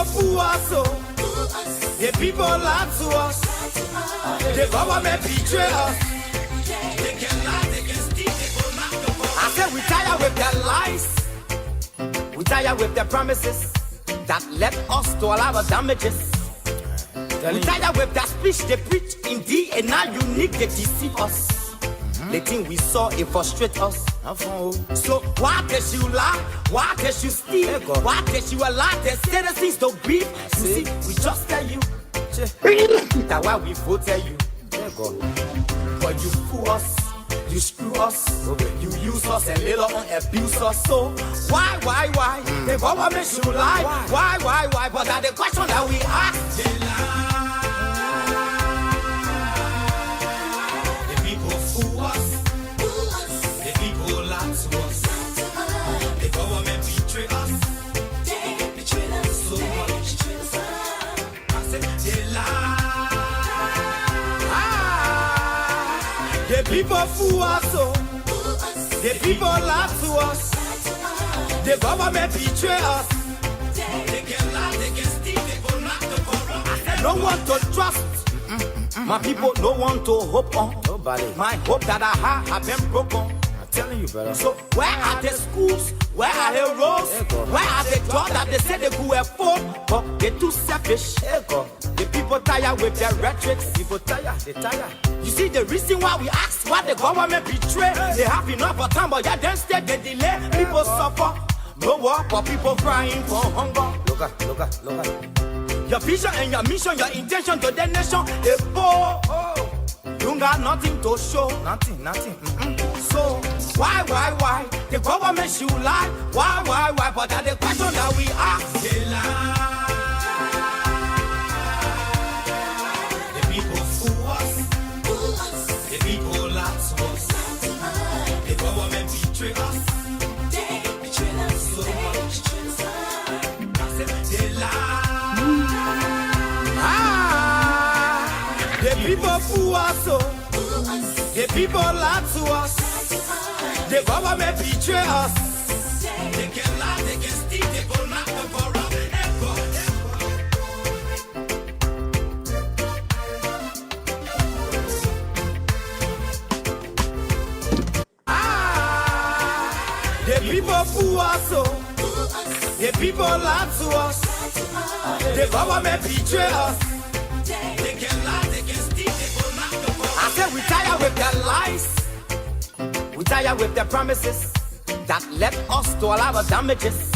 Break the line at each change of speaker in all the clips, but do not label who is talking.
fool us, oh. The people lie to us. The government betray us. They can lie, they can steal, they will not go. I said we tired with their lies. We tired with their promises that led us to all our damages. We tired with their speech they preach indeed, and now unique they deceive us. The thing we saw, it frustrate us. So why does you lie? Why does you steal? Why does you allow the citizens to grieve? You see, we just tell you that's why we voted you. But you fool us, you screw us, you use us and later on abuse us. So why? The government should lie. Why? But that's the question that we ask. They lie. The people fool us, oh. The people lie to us. The government betray us. They can lie, they can steal, they will not the corrupt. No one to trust. My people, no one to hope on. Nobody. My hope that I have been broken. I'm telling you, brother. So where are the schools? Where are the roads? Where are the jobs that they say they could afford? But they're too selfish. The people tired with their rhetoric. People tired, they tired. You see the reason why we ask why the government betray. They have enough of time, but yeah, then instead they delay. People suffer, no work, but people crying for hunger. Look at. Your vision and your mission, your intention to the nation, they poor. You got nothing to show. Nothing. So why? The government should lie. Why? But that's the question that we ask. They lie. People fool us, oh. The people lie to us. The government betray us. They can lie, they can steal, they will not go corrupt. The people fool us, oh. The people lie to us. The government betray us. They can lie, they can steal, they will not go corrupt. I said we tired with their lies. We tired with their promises that led us to all our damages.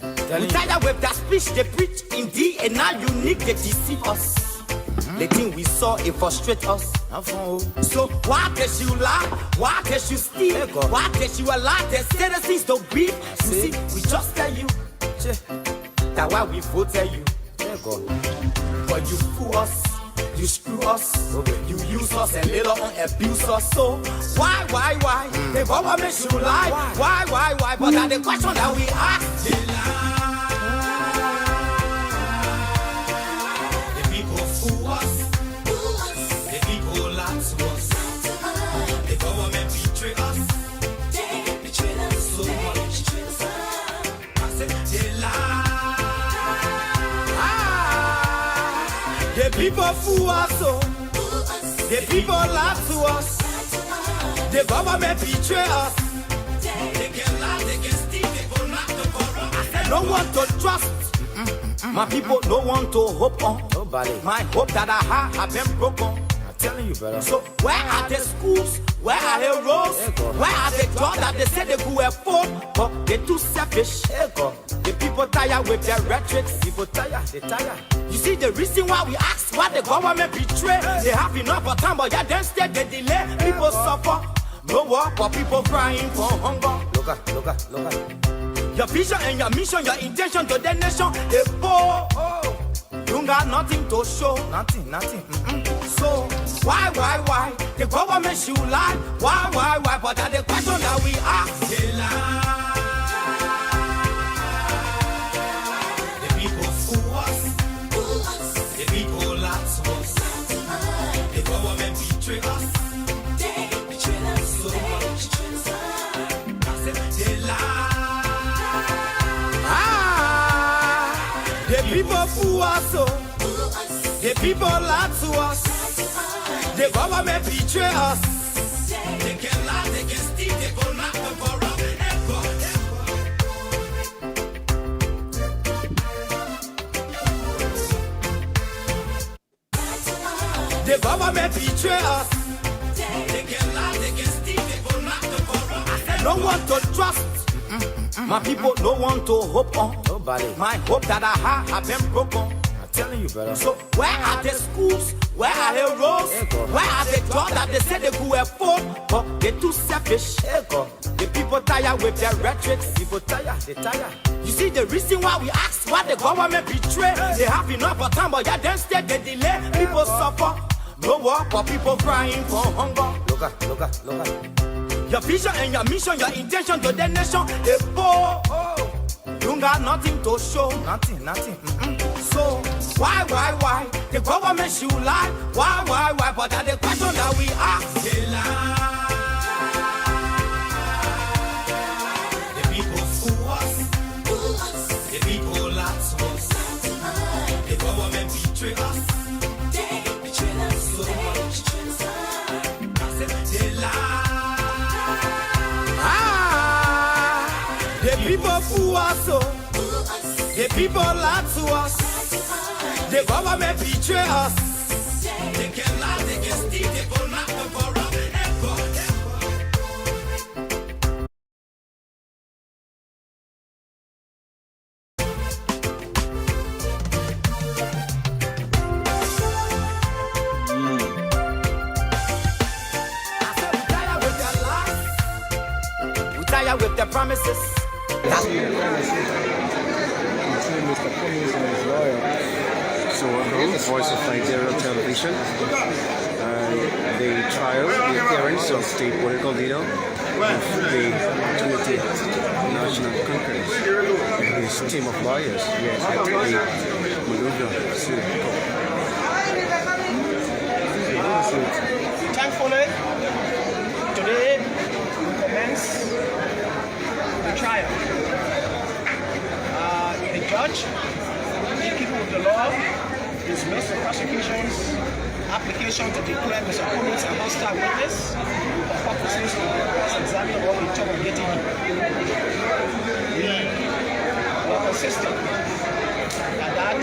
We tired with their speech they preach indeed, and now unique they deceive us. The thing we saw, it frustrate us. So why does you lie? Why does you steal? Why does you allow the citizens to grieve? You see, we just tell you that's why we voted you. But you fool us, you screw us, you use us and later on abuse us. So why? The government should lie. Why? But that's the question that we ask. They lie. The people fool us. The people lie to us. The government betray us. They betray us. So much. I said they lie. The people fool us, oh. The people lie to us. The government betray us. They can lie, they can steal, they will not go corrupt. No one to trust. My people, no one to hope on. Nobody. My hope that I have been broken. I'm telling you, brother. So where are the schools? Where are the roads? Where are the jobs that they say they could afford? But they're too selfish. The people tired with their rhetoric. People tired, they tired. You see the reason why we ask why the government betray. They have enough of time, but yeah, then instead they delay. People suffer, no work, but people crying for hunger. Look at. Your vision and your mission, your intention to the nation, they poor. You got nothing to show. Nothing. So why? The government should lie. Why? But that's the question that we ask. They lie. The people fool us. The people lie to us. The government betray us. They betray us. So much. I said they lie. The people people fool us, so the people lie to us. The government betray us. They can lie, they can steal, they go knock the borough. The government betray us. They can lie, they can steal, they go knock the borough. I said no one to trust. My people no one to hope on. Nobody. My hope that I have been broken. I'm telling you, brother. So where are the schools? Where are the roads? Where are the jobs that they say they could afford? But they're too selfish. The people tired with their rhetoric. People tired, they tired. You see the reason why we ask why the government betray. They have enough of time, but yeah, then instead they delay. People suffer. No work, but people crying for hunger. Look at. Your vision and your mission, your intention to the nation, they poor. You got nothing to show. Nothing. So, why? The government should lie. Why? But that's the question that we ask. They lie. The people fool us. The people lie to us. The government betray us. They betray us. So much. I said they lie. The people fool us, so the people lie to us. The government betray us. They can lie, they can steal, they go knock the borough. I said we tired with their lies. We tired with their promises.
So Voice of Nigeria Television, the trial, the appearance of the political leader of the 20th National Congress and his team of lawyers at the Maluga City.
Thankfully, today we commence the trial. The judge, in keeping with the law, dismissed the prosecution's application to declare Mr. Cummings a hostile witness for purposes of cross-examining or interrogating him. We were consistent that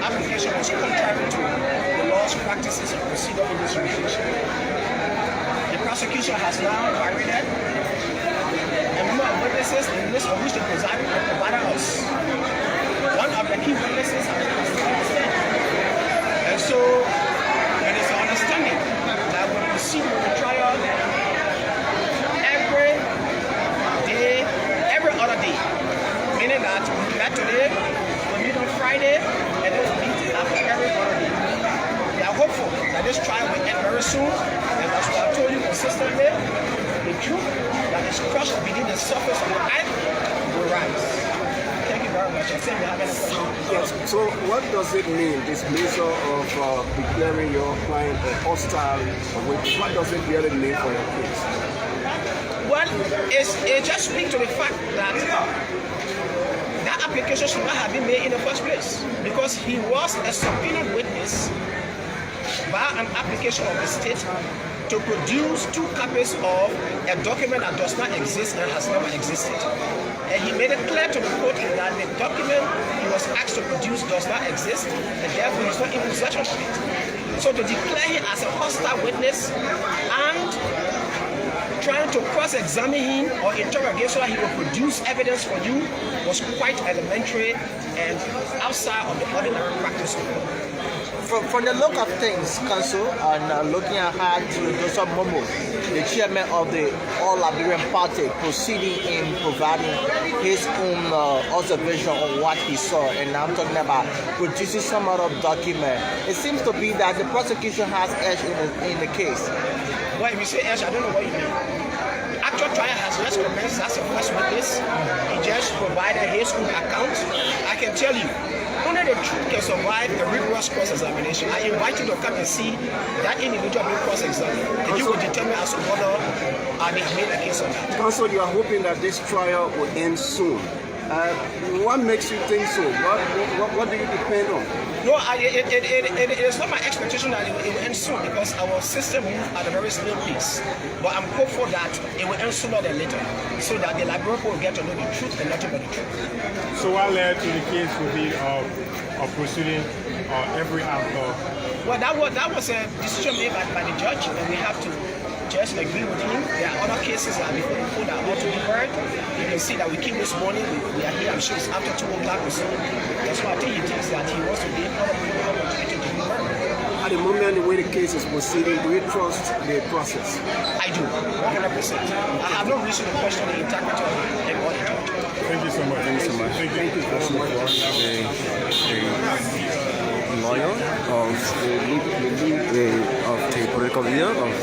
application was contrary to the law's practices and procedure in this jurisdiction. The prosecution has now varied a number of witnesses in the list of which they provided us. One of the key witnesses has been stand. And so it is our understanding that we will proceed with the trial every day, every other day. Meaning that we met today, we meet on Friday, and then we meet after every other day. We are hopeful that this trial will end very soon, and as we have told you consistently, the truth that is crushed beneath the surface of the earth will rise. Thank you very much. I think we have any questions.
Yes. So what does it mean, this measure of declaring your client a hostile witness? What does it really mean for your case?
Well, it just speaks to the fact that that application should not have been made in the first place, because he was a subpoenaed witness by an application of the state to produce 2 copies of a document that does not exist and has never existed. And he made it clear to the court that the document he was asked to produce does not exist, and therefore he's not in possession of it. So to declare him as a hostile witness and trying to cross-examine him or interrogate so that he will produce evidence for you was quite elementary and outside of the ordinary practice of law.
From the look of things, Council, and looking ahead to Joseph Momo, the chairman of the All Liberian Party, proceeding in providing his own observation on what he saw, and I'm talking about producing some other document. It seems to be that the prosecution has edge in the case.
Well, if you say edge, I don't know what you mean. Actual trial has just commenced as a first witness. He just provided his own account. I can tell you, only the truth can survive a rigorous cross-examination. I invite you to come and see that individual being cross-examined, and you will determine as to whether they have made a case or not.
Also, you are hoping that this trial will end soon. What makes you think so? What do you depend on?
No, it is not my expectation that it will end soon because our system moves at a very slow pace. But I'm hopeful that it will end sooner than later so that the Liberian people will get to know the truth and nothing but the truth.
So what led to the case will be of proceeding every actor?
Well, that was a decision made by the judge, and we have to just agree with him. There are other cases that before that ought to be heard. You can see that we came this morning. We are here. I'm sure it's after 2 o'clock or so. That's why I think he thinks that he wants to give other people an opportunity to be heard.
At the moment, the way the case is proceeding, do you trust the process?
I do, 100%. I have no reason to question the integrity of the judge.
Thank you so much.
Thank you so much.
Thank you very much.
The lawyer of the political leader of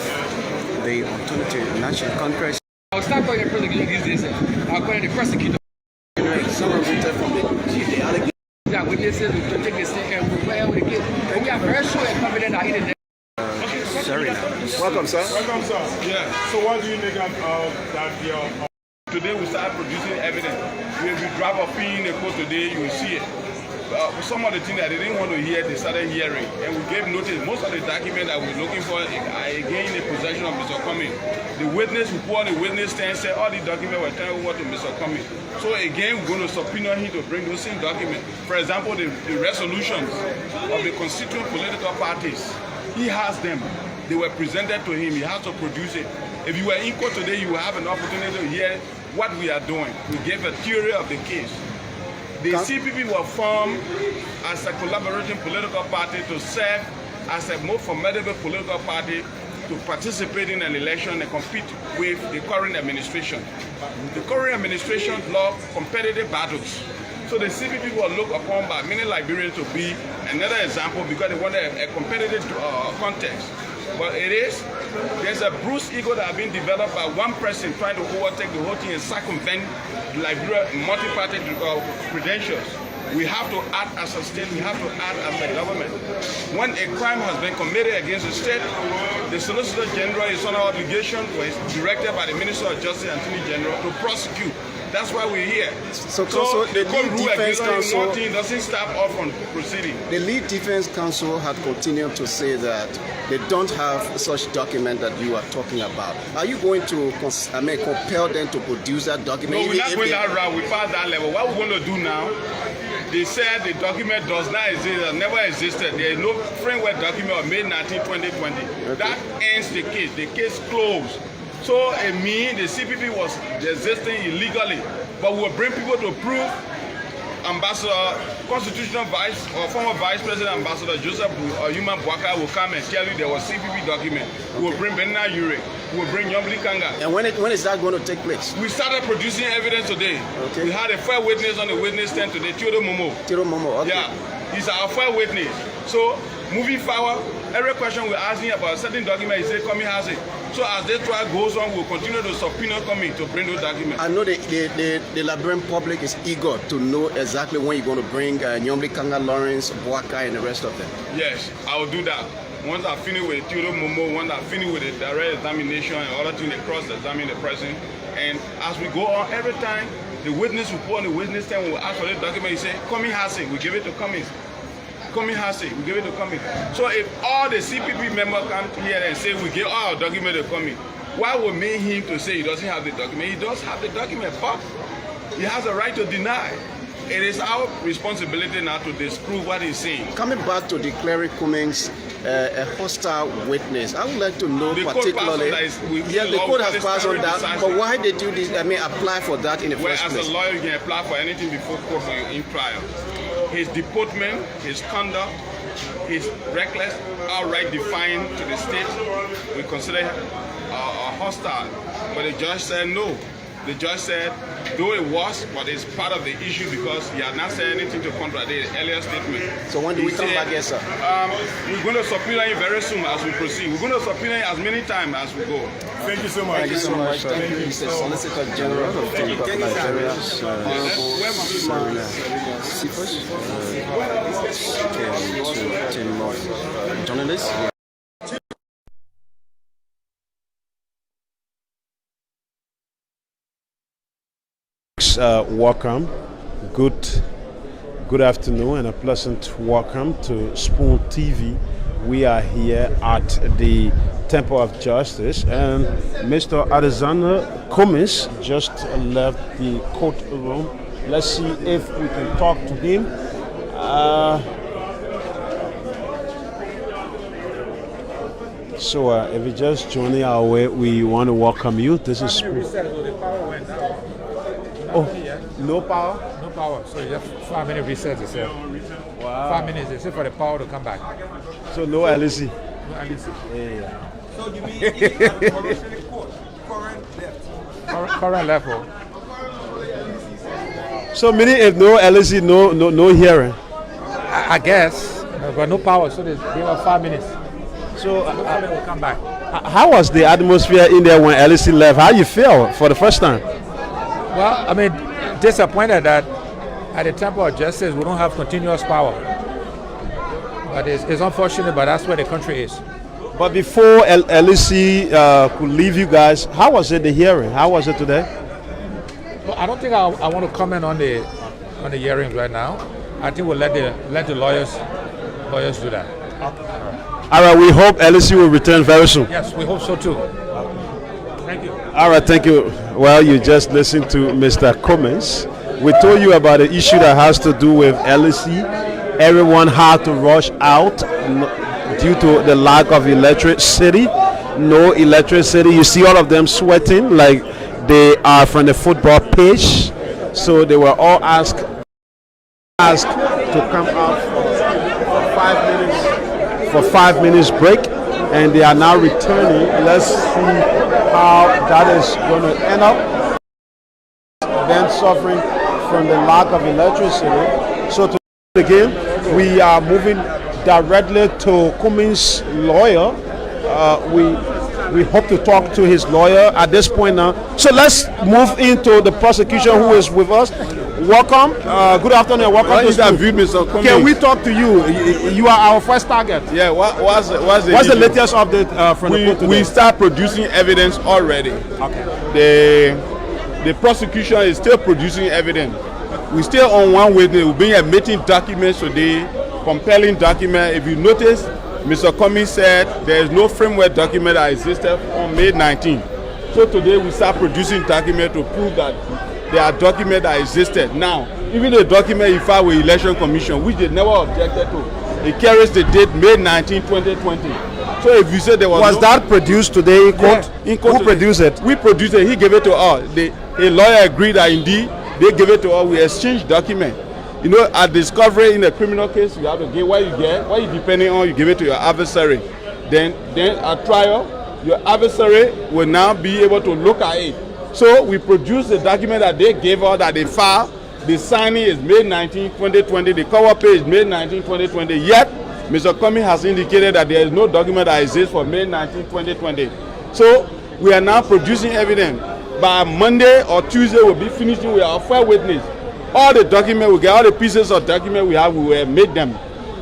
the Alternative National Congress.
I'll start calling the prosecutor these days. I'll call the prosecutor.
Someone written from the allegation.
That witnesses to take this thing and where we get. And we are very sure and confident that it is.
Sorry now.
Welcome, sir.
Welcome, sir. Yeah. So what do you make of that your...
Today we start producing evidence. If you drop a pin in the court today, you will see it. Some of the things that they didn't want to hear, they started hearing. And we gave notice. Most of the documents that we're looking for are again in the possession of Mr. Cummings. The witness who put on the witness stand said all the documents were turned over to Mr. Cummings. So again, we're going to subpoena him to bring those same documents. For example, the resolutions of the constituent political parties. He has them. They were presented to him. He has to produce it. If you were in court today, you will have an opportunity to hear what we are doing. We gave a theory of the case. The CPP were formed as a collaborating political party to serve as a more formidable political party to participate in an election and compete with the current administration. The current administration loves competitive battles. So the CPP were looked upon by many Liberians to be another example because they wanted a competitive context. But there's a bruised ego that has been developed by one person trying to overtake the whole thing and circumvent Liberia's multi-party credentials. We have to act as a state, we have to act as a government. When a crime has been committed against the state, the Solicitor General is under obligation, was directed by the Minister of Justice and Attorney General to prosecute. That's why we're here.
So the lead defense counsel
doesn't stop us from proceeding.
The lead defense counsel had continued to say that they don't have such document that you are talking about. Are you going to compel them to produce that document?
No, we're not going that route. We passed that level. What we're going to do now, they said the document does not exist, never existed. There is no framework document of May 19, 2020. Okay. That ends the case. The case closed. So it means the CPP was existing illegally, but we'll bring people to prove Ambassador, Constitutional Vice or former Vice President Ambassador Joseph Human Bwaka will come and tell you there was CPP document. Okay. We'll bring Benina Yure. We'll bring Yombli Kanga.
And when is that going to take place?
We started producing evidence today.
Okay.
We had a fair witness on the witness stand today, Theodore Momo.
Theodore Momo, okay.
Yeah, he's our fair witness. So moving forward, every question we're asking about a certain document, he said, Coming has it. So as the trial goes on, we'll continue to subpoena Coming to bring those documents.
I know the Liberian public is eager to know exactly when you're going to bring Yombli Kanga, Lawrence, Bwaka, and the rest of them.
Yes, I will do that. Once I finish with Theodore Momo, once I finish with the direct examination and other things, they cross-examine the president. And as we go on, every time the witness will put on the witness stand, we'll ask for the document, he said, Coming has it, we give it to Cummings. Cummings has it, we give it to Cummings. So if all the CPP members come here and say we give our document to Cummings, why would make him to say he doesn't have the document? He does have the document, but he has a right to deny. It is our responsibility now to disprove what he's saying.
Coming back to declaring Cummings a hostile witness, I would like to know
the
particularly. The court has passed on that, but why did you apply for that in the first place?
As a lawyer, you can apply for anything before court for your in trial. His deportment, his conduct, his reckless, outright defying to the state, we consider hostile. But the judge said no. The judge said, though it was, but it's part of the issue because he had not said anything to contradict the earlier statement.
So when do we come back here, sir?
We're going to subpoena him very soon as we proceed. We're going to subpoena him as many times as we go.
Thank you so much.
Thank you so much. Thank you, Mr. Solicitor General of Nigeria, team of journalists.
Welcome Good afternoon and a pleasant welcome to Spoon TV. We are here at the Temple of Justice, and Mr. Alexander Cummins just left the courtroom. Let's see if we can talk to him. So if you're just joining our way, we want to welcome you. This is Spoon. Oh, no power?
No power. So you have 5 minute reset yourself. Wow. 5 minutes except for the power to come back.
So no LEC?
No LEC.
Yeah.
So you mean
Current level.
So meaning if no LEC, no hearing?
I guess. But no power, so they were 5 minutes.
So
they will come back.
How was the atmosphere in there when LEC left? How you feel for the first time?
Well, I mean, disappointed that at the Temple of Justice we don't have continuous power. But it's unfortunate, but that's where the country is.
But before LEC could leave you guys, how was it, the hearing? How was it today?
Well, I don't think I want to comment on the hearings right now. I think we'll let the lawyers do that.
All right, we hope LEC will return very soon.
Yes, we hope so too. Thank you.
All right, thank you. Well, you just listened to Mr. Cummins. We told you about the issue that has to do with LEC. Everyone had to rush out due to the lack of electricity. No electricity. You see all of them sweating like they are from the football pitch. So they were all asked to come out for 5 minutes break, and they are now returning. Let's see how that is going to end up. Then suffering from the lack of electricity. So to again, we are moving directly to Cummins' lawyer. We hope to talk to his lawyer at this point now. So let's move into the prosecution who is with us. Welcome. Good afternoon. Welcome to
Mr. Cummins.
Can we talk to you? You are our first target.
Yeah. What's
the latest update from the court today?
We start producing evidence already.
Okay.
The prosecution is still producing evidence. We still on one witness. We'll be admitting documents today, compelling document. If you notice, Mr. Cummins said there is no framework document that existed on May 19th. So today we start producing documents to prove that there are documents that existed. Now, even the document he filed with Election Commission, which they never objected to, it carries the date May 19, 2020. So if you say there was
that produced today in court?
Yeah, in court.
Who produced it?
We produced it. He gave it to us. A lawyer agreed that indeed they gave it to us. We exchanged document. You know, at discovery in a criminal case, you have to get what you depending on, you give it to your adversary. Then at trial, your adversary will now be able to look at it. So we produced the document that they gave us, that they filed. The signing is May 19, 2020. The cover page is May 19, 2020. Yet, Mr. Cummins has indicated that there is no document that exists for May 19, 2020. So we are now producing evidence. By Monday or Tuesday, we'll be finishing with our fair witness. All the documents we get, all the pieces of document we have, we will make them.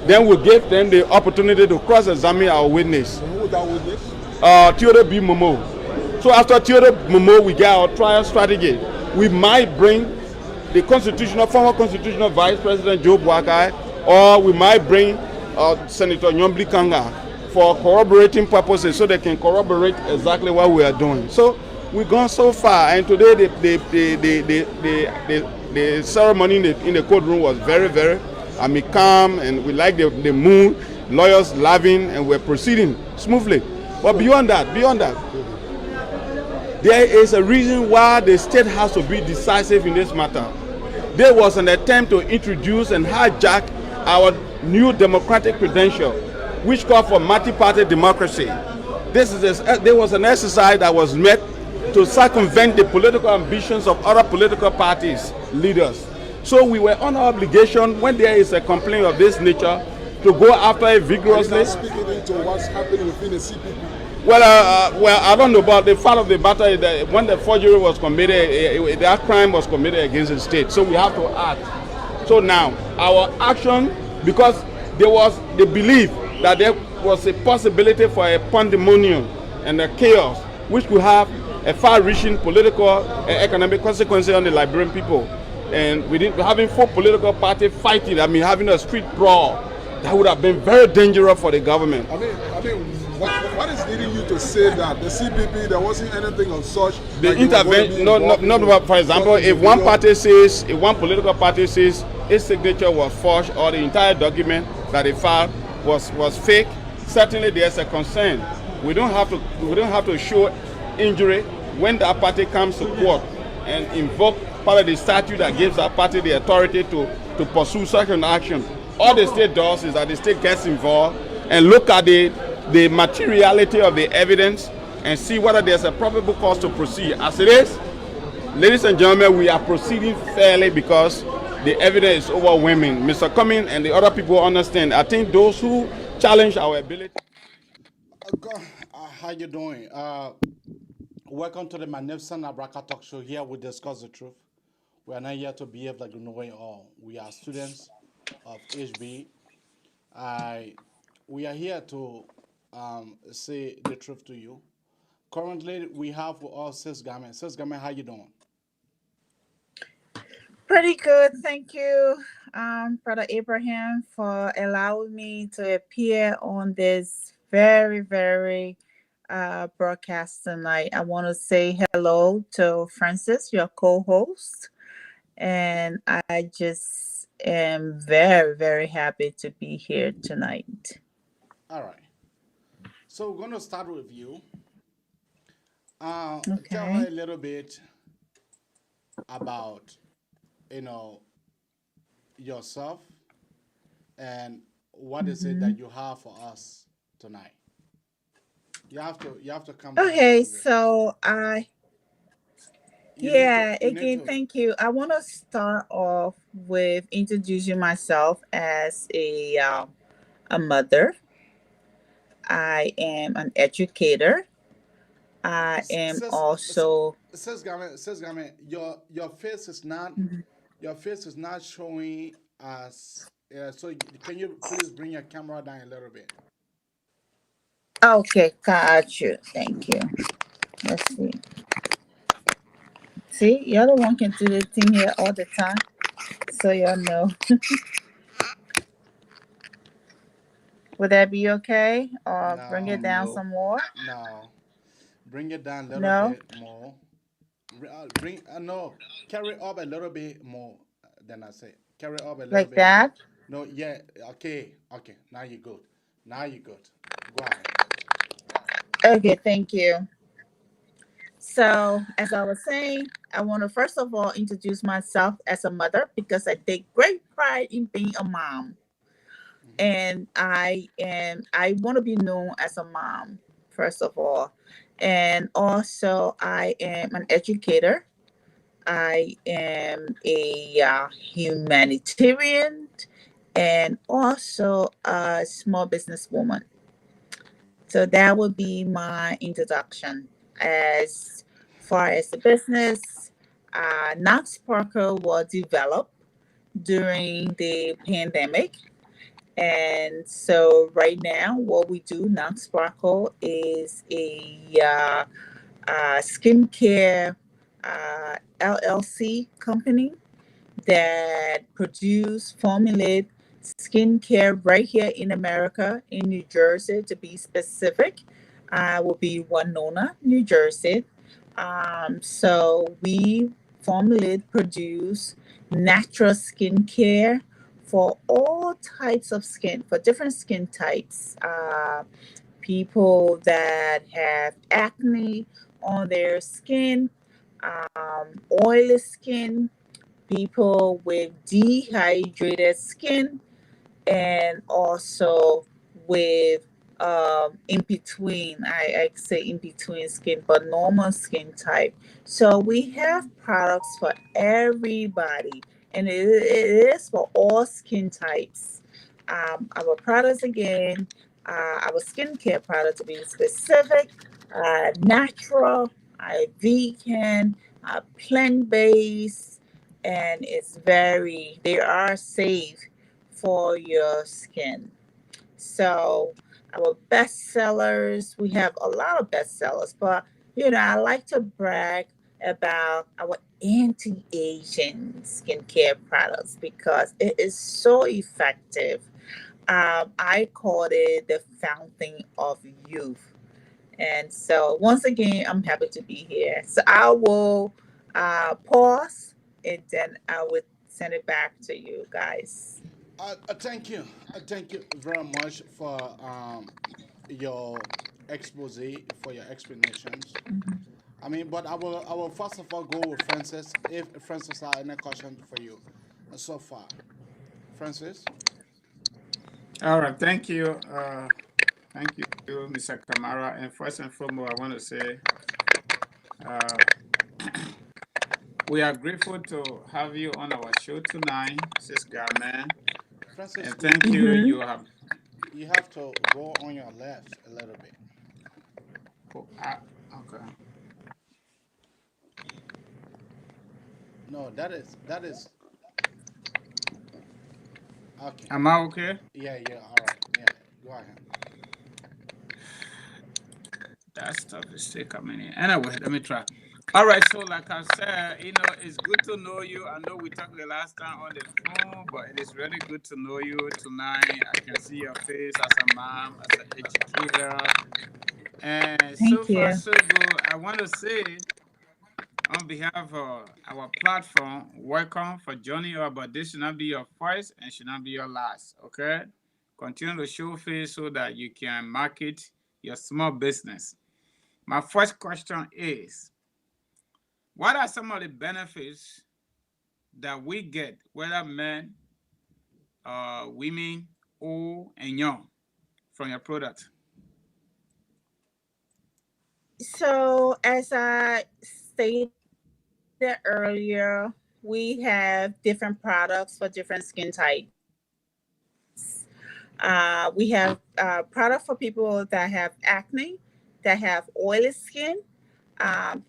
Then we'll give them the opportunity to cross-examine our witness.
Who is that witness?
Theodore B. Momo. So after Theodore Momo, we get our trial strategy. We might bring the former constitutional vice president Joe Boakai, or we might bring Senator Nyombli Kanga for corroborating purposes, so they can corroborate exactly what we are doing. So we've gone so far, and today the ceremony in the courtroom was very, very calm, and we like the mood, lawyers laughing, and we're proceeding smoothly. But beyond that, there is a reason why the state has to be decisive in this matter. There was an attempt to introduce and hijack our new democratic credential, which called for multi-party democracy. There was an exercise that was made to circumvent the political ambitions of other political parties, leaders. So we were on our obligation when there is a complaint of this nature to go after it vigorously.
Are you not speaking into what's happening within the CPP?
Well, I don't know, but the fact of the matter is that when the forgery was committed, that crime was committed against the state. So we have to act. So now, our action, because there was the belief that there was a possibility for a pandemonium and a chaos, which could have a far-reaching political and economic consequences on the Liberian people. and having 4 political parties fighting, having a street brawl, that would have been very dangerous for the government.
What is leading you to say that the CPP, there wasn't anything of such?
The intervention, for example, if one political party says its signature was forged or the entire document that they filed was fake, certainly there's a concern. We don't have to show injury when that party comes to court and invoke part of the statute that gives that party the authority to pursue such an action. All the state does is that the state gets involved and look at the materiality of the evidence and see whether there's a probable cause to proceed. As it is, ladies and gentlemen, we are proceeding fairly because the evidence is overwhelming. Mr. Cumming and the other people understand. I think those who challenge our ability.
How you doing? Welcome to the magnificent Abraka Talk Show. Here we discuss the truth. We are not here to behave like we know it all. We are students of HB. We are here to say the truth to you. Currently, we have with us Sis Garmai. Sis Garmai, how you doing?
Pretty good, thank you, Brother Abraham, for allowing me to appear on this very, very broadcast tonight. I want to say hello to Francis, your co-host, and I just am very, very happy to be here tonight.
All right. So we're going to start with you.
Okay.
Tell her a little bit about, yourself and what is it that you have for us tonight. You have to come.
Okay, so thank you. I want to start off with introducing myself as a mother. I am an educator. I am also.
Says Garmai, your face is not showing us. So can you please bring your camera down a little bit?
Okay, got you. Thank you. Let's see. See, you're the one can do the thing here all the time, so y'all know. Would that be okay? Or bring it down some more?
No. Bring it down a little bit more. Carry up a little bit more than I said. Carry up a little bit.
Like that?
No, yeah. Okay. Now you're good. Go ahead.
Okay, thank you. So, as I was saying, I want to first of all introduce myself as a mother because I take great pride in being a mom. And I want to be known as a mom, first of all. And also, I am an educator. I am a humanitarian and also a small businesswoman. So that would be my introduction. As far as the business, Knox Sparkle was developed during the pandemic. And so right now, what we do, Knox Sparkle, is a skincare LLC company that formulate skincare right here in America, in New Jersey, to be specific. Will be Winona, New Jersey. So we produce natural skincare for all types of skin, for different skin types. People that have acne on their skin, oily skin, people with dehydrated skin, and also with in between, I say in between skin, but normal skin type. So we have products for everybody, and it is for all skin types. Our products again, our skincare product to be specific, natural, vegan, plant-based, and they are safe for your skin. So our bestsellers, we have a lot of bestsellers, but I like to brag about our anti-aging skincare products because it is so effective. I called it the fountain of youth. And so, once again, I'm happy to be here. So, I will pause and then I will send it back to you guys.
Thank you. Thank you very much for your expose, for your explanations. I mean, but I will first of all go with Francis. If Francis has any question for you so far, Francis.
All right, thank you. Thank you, Mr. Kamara. And first and foremost, I want to say uh, we are grateful to have you on our show tonight, Sis Garman.
Francis,
And thank you. You have.
you have to go on your left a little bit.
Oh, okay.
No, that is okay.
Am I okay?
Yeah, yeah, all right. Yeah, go ahead.
That stuff is still coming in. Anyway, let me try. All right, so like I said, it's good to know you. I know we talked the last time on the phone, but it is really good to know you tonight. I can see your face as a mom, as an educator. And so
Thank
far,
you.
so good. I want to say, on behalf of our platform, welcome for joining us, but this should not be your first and should not be your last, okay? Continue to show face so that you can market your small business. My first question is, what are some of the benefits that we get, whether men, women, old and young, from your product?
So, as I stated earlier, we have different products for different skin types. We have product for people that have acne, that have oily skin,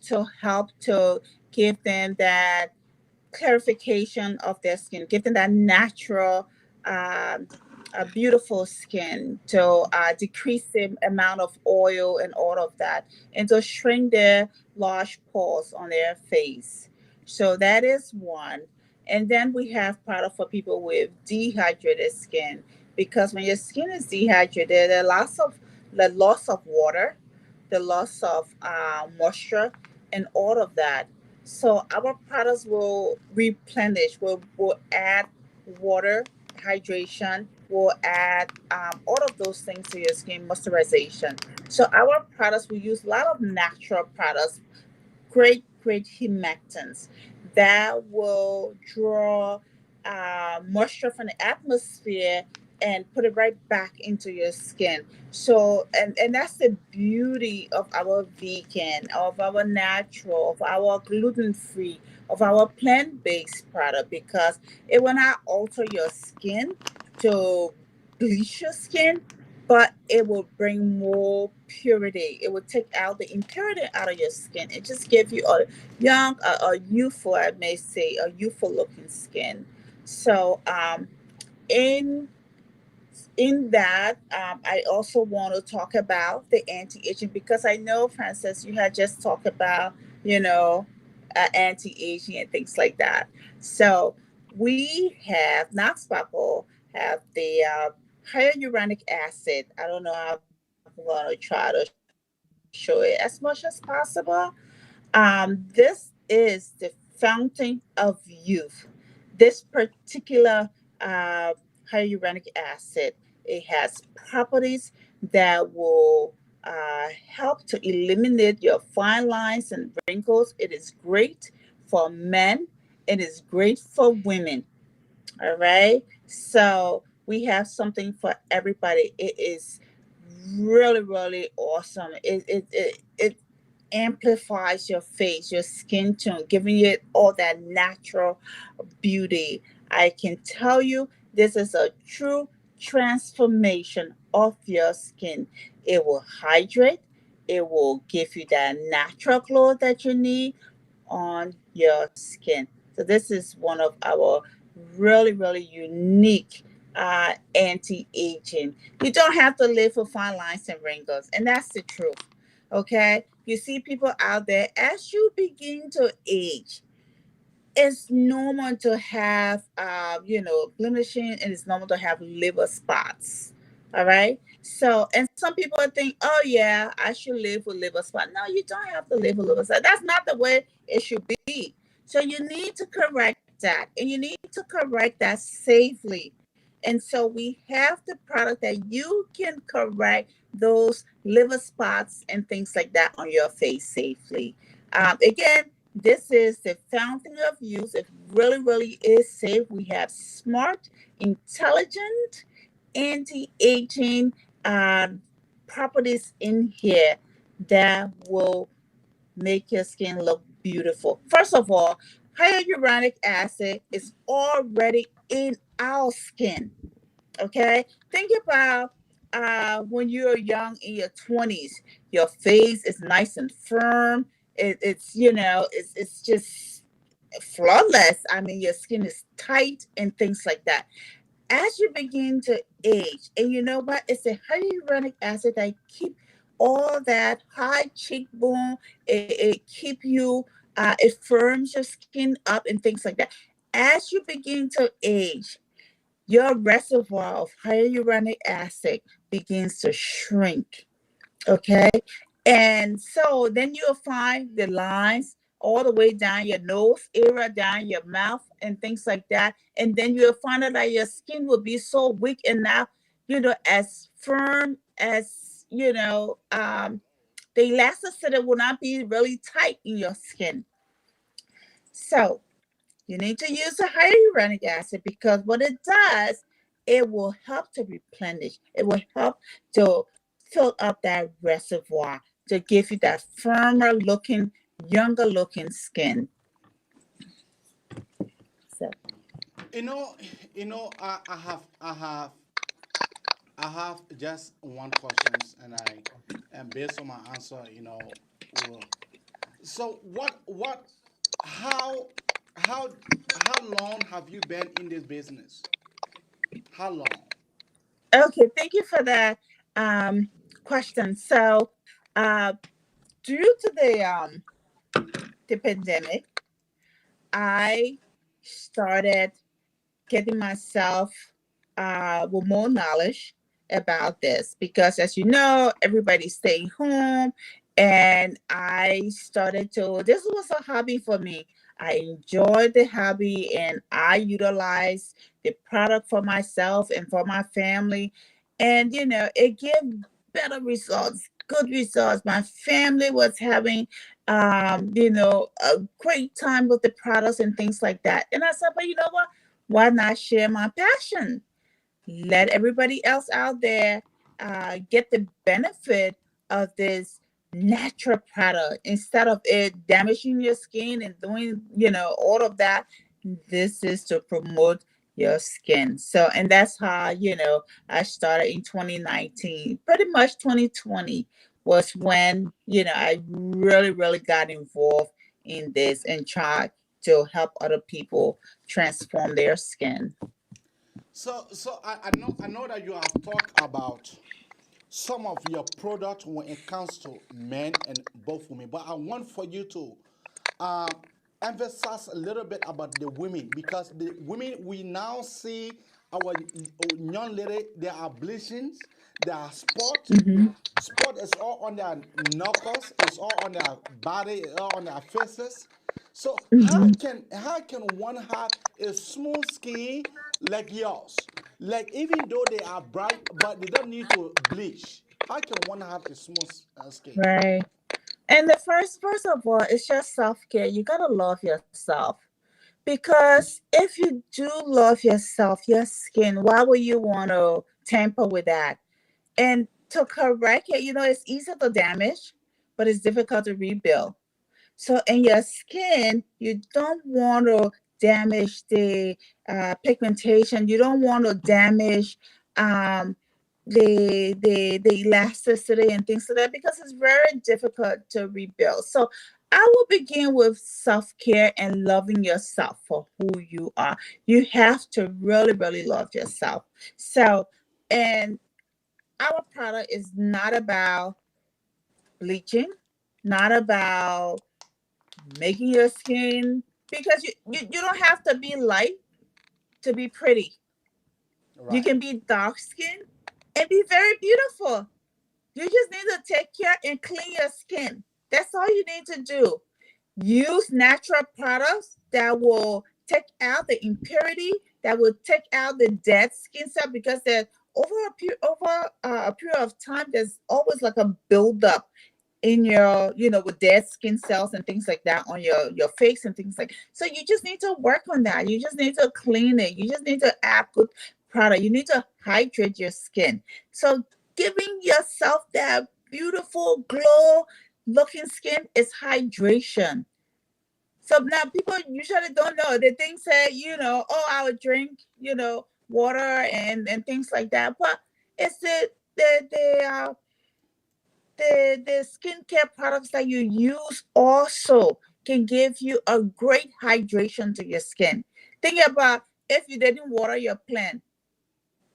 to help to give them that clarification of their skin, give them that natural, a beautiful skin to decrease the amount of oil and all of that, and to shrink their large pores on their face. So that is one. And then we have product for people with dehydrated skin because when your skin is dehydrated, the loss of water, the loss of moisture, and all of that. So our products will replenish, will add water, hydration, will add all of those things to your skin, moisturization. So our products, we use a lot of natural products, great humectants that will draw moisture from the atmosphere and put it right back into your skin. So, and that's the beauty of our vegan, of our natural, of our gluten free, of our plant based product because it will not alter your skin to bleach your skin, but it will bring more purity. It will take out the impurity out of your skin. It just gives you a young, a youthful, I may say, a youthful looking skin. So, in that, I also want to talk about the anti-aging because I know, Francis, you had just talked about, you know, anti-aging and things like that. So we have not sparkle have the hyaluronic acid. I don't know how I'm going to try to show it as much as possible. This is the fountain of youth. This particular hyaluronic acid, it has properties that will help to eliminate your fine lines and wrinkles. It is great for men. It is great for women. All right. So we have something for everybody. It is really awesome. It amplifies your face, your skin tone, giving it all that natural beauty. I can tell you this is a true transformation of your skin. It will hydrate, it will give you that natural glow that you need on your skin. So this is one of our really unique anti-aging. You don't have to live with fine lines and wrinkles, and that's the truth. Okay, you see people out there, as you begin to age, it's normal to have blemishing, and it's normal to have liver spots. All right. So, and some people think, oh yeah, I should live with liver spot. No, you don't have to live with liver spot. That's not the way it should be. So you need to correct that, and you need to correct that safely. And so we have the product that you can correct those liver spots and things like that on your face safely. Again, this is the fountain of youth. It really, really is safe. We have smart, intelligent, anti-aging properties in here that will make your skin look beautiful. First of all, hyaluronic acid is already in our skin. Okay, think about when you're young in your 20s, your face is nice and firm. It's just flawless. I mean, your skin is tight and things like that. As you begin to age, and you know what? It's the hyaluronic acid that keep all that high cheekbone. It keep you. It firms your skin up and things like that. As you begin to age, your reservoir of hyaluronic acid begins to shrink. Okay. And so then you'll find the lines all the way down your nose area, down your mouth, and things like that. And then you'll find out that your skin will be so weak and now, as firm as, the elasticity will not be really tight in your skin. So you need to use the hyaluronic acid because what it does, it will help to replenish. It will help to fill up that reservoir to give you that firmer looking, younger looking skin. So,
You know, I have just one question, and based on my answer, will. So how, how, how long have you been in this business? How long?
okay, thank you for that question. So, due to the pandemic, I started getting myself with more knowledge about this because, as you know, everybody's staying home, and I started to. This was a hobby for me. I enjoyed the hobby, and I utilized the product for myself and for my family, and it gave better results. Good results. My family was having, a great time with the products and things like that. And I said, but you know what? Why not share my passion? Let everybody else out there get the benefit of this natural product instead of it damaging your skin and doing, all of that. This is to promote your skin. So, and that's how, I started in 2019. Pretty much 2020 was when, I really, really got involved in this and tried to help other people transform their skin.
So I know that you have talked about some of your product when it comes to men and both women, but I want for you to um, emphasize a little bit about the women because the women we now see our young lady, they are bleachings, they are spot.
Mhm.
Spot is all on their knuckles, it's all on their body, it's all on their faces. So how
Mhm.
can one have a smooth skin like yours? Like even though they are bright, but they don't need to bleach. How can one have a smooth skin?
Right. And the first of all, it's just self care. You gotta love yourself because if you do love yourself, your skin, why would you want to tamper with that? And to correct it, it's easy to damage, but it's difficult to rebuild. So in your skin, you don't want to damage the pigmentation. You don't want to damage um, the elasticity and things like that because it's very difficult to rebuild. So I will begin with self care and loving yourself for who you are. You have to really, really love yourself. So, and our product is not about bleaching. not about making your skin, because you don't have to be light to be pretty. You
Right.
can be dark skinned and be very beautiful. You just need to take care and clean your skin. That's all you need to do. Use natural products that will take out the impurity, that will take out the dead skin cell, because there over a period of time, there's always like a buildup in your, with dead skin cells and things like that on your face and things like. So you just need to work on that. You just need to clean it. You just need to add good product. You need to hydrate your skin. So giving yourself that beautiful glow looking skin is hydration. So now people usually don't know. They think, say, oh, I would drink, water and things like that. But it's the skincare products that you use also can give you a great hydration to your skin. Think about, if you didn't water your plant,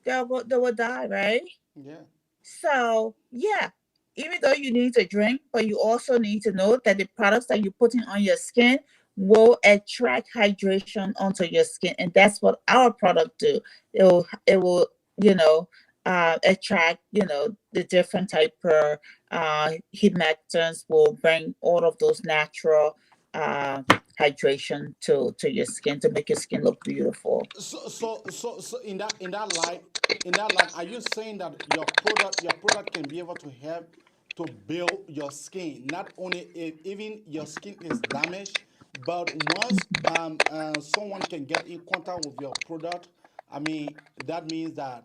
they will die, right?
Yeah.
So yeah, even though you need to drink, but you also need to know that the products that you're putting on your skin will attract hydration onto your skin, and that's what our product do. It will you know attract the different type of humectants, will bring all of those natural uh hydration to your skin to make your skin look beautiful.
So in that line, are you saying that your product can be able to help to build your skin? Not only if even your skin is damaged, but once someone can get in contact with your product, I mean that means that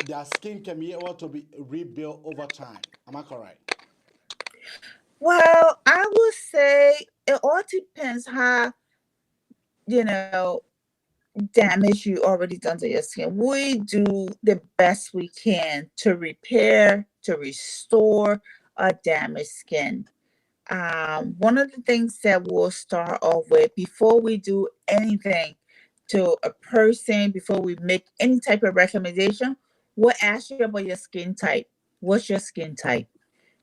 their skin can be able to be rebuilt over time. Am I correct?
Well, I would say it all depends how you know damage you already done to your skin. We do the best we can to repair, to restore a damaged skin. One of the things that we'll start off with before we do anything to a person, before we make any type of recommendation, we'll ask you about your skin type. What's your skin type?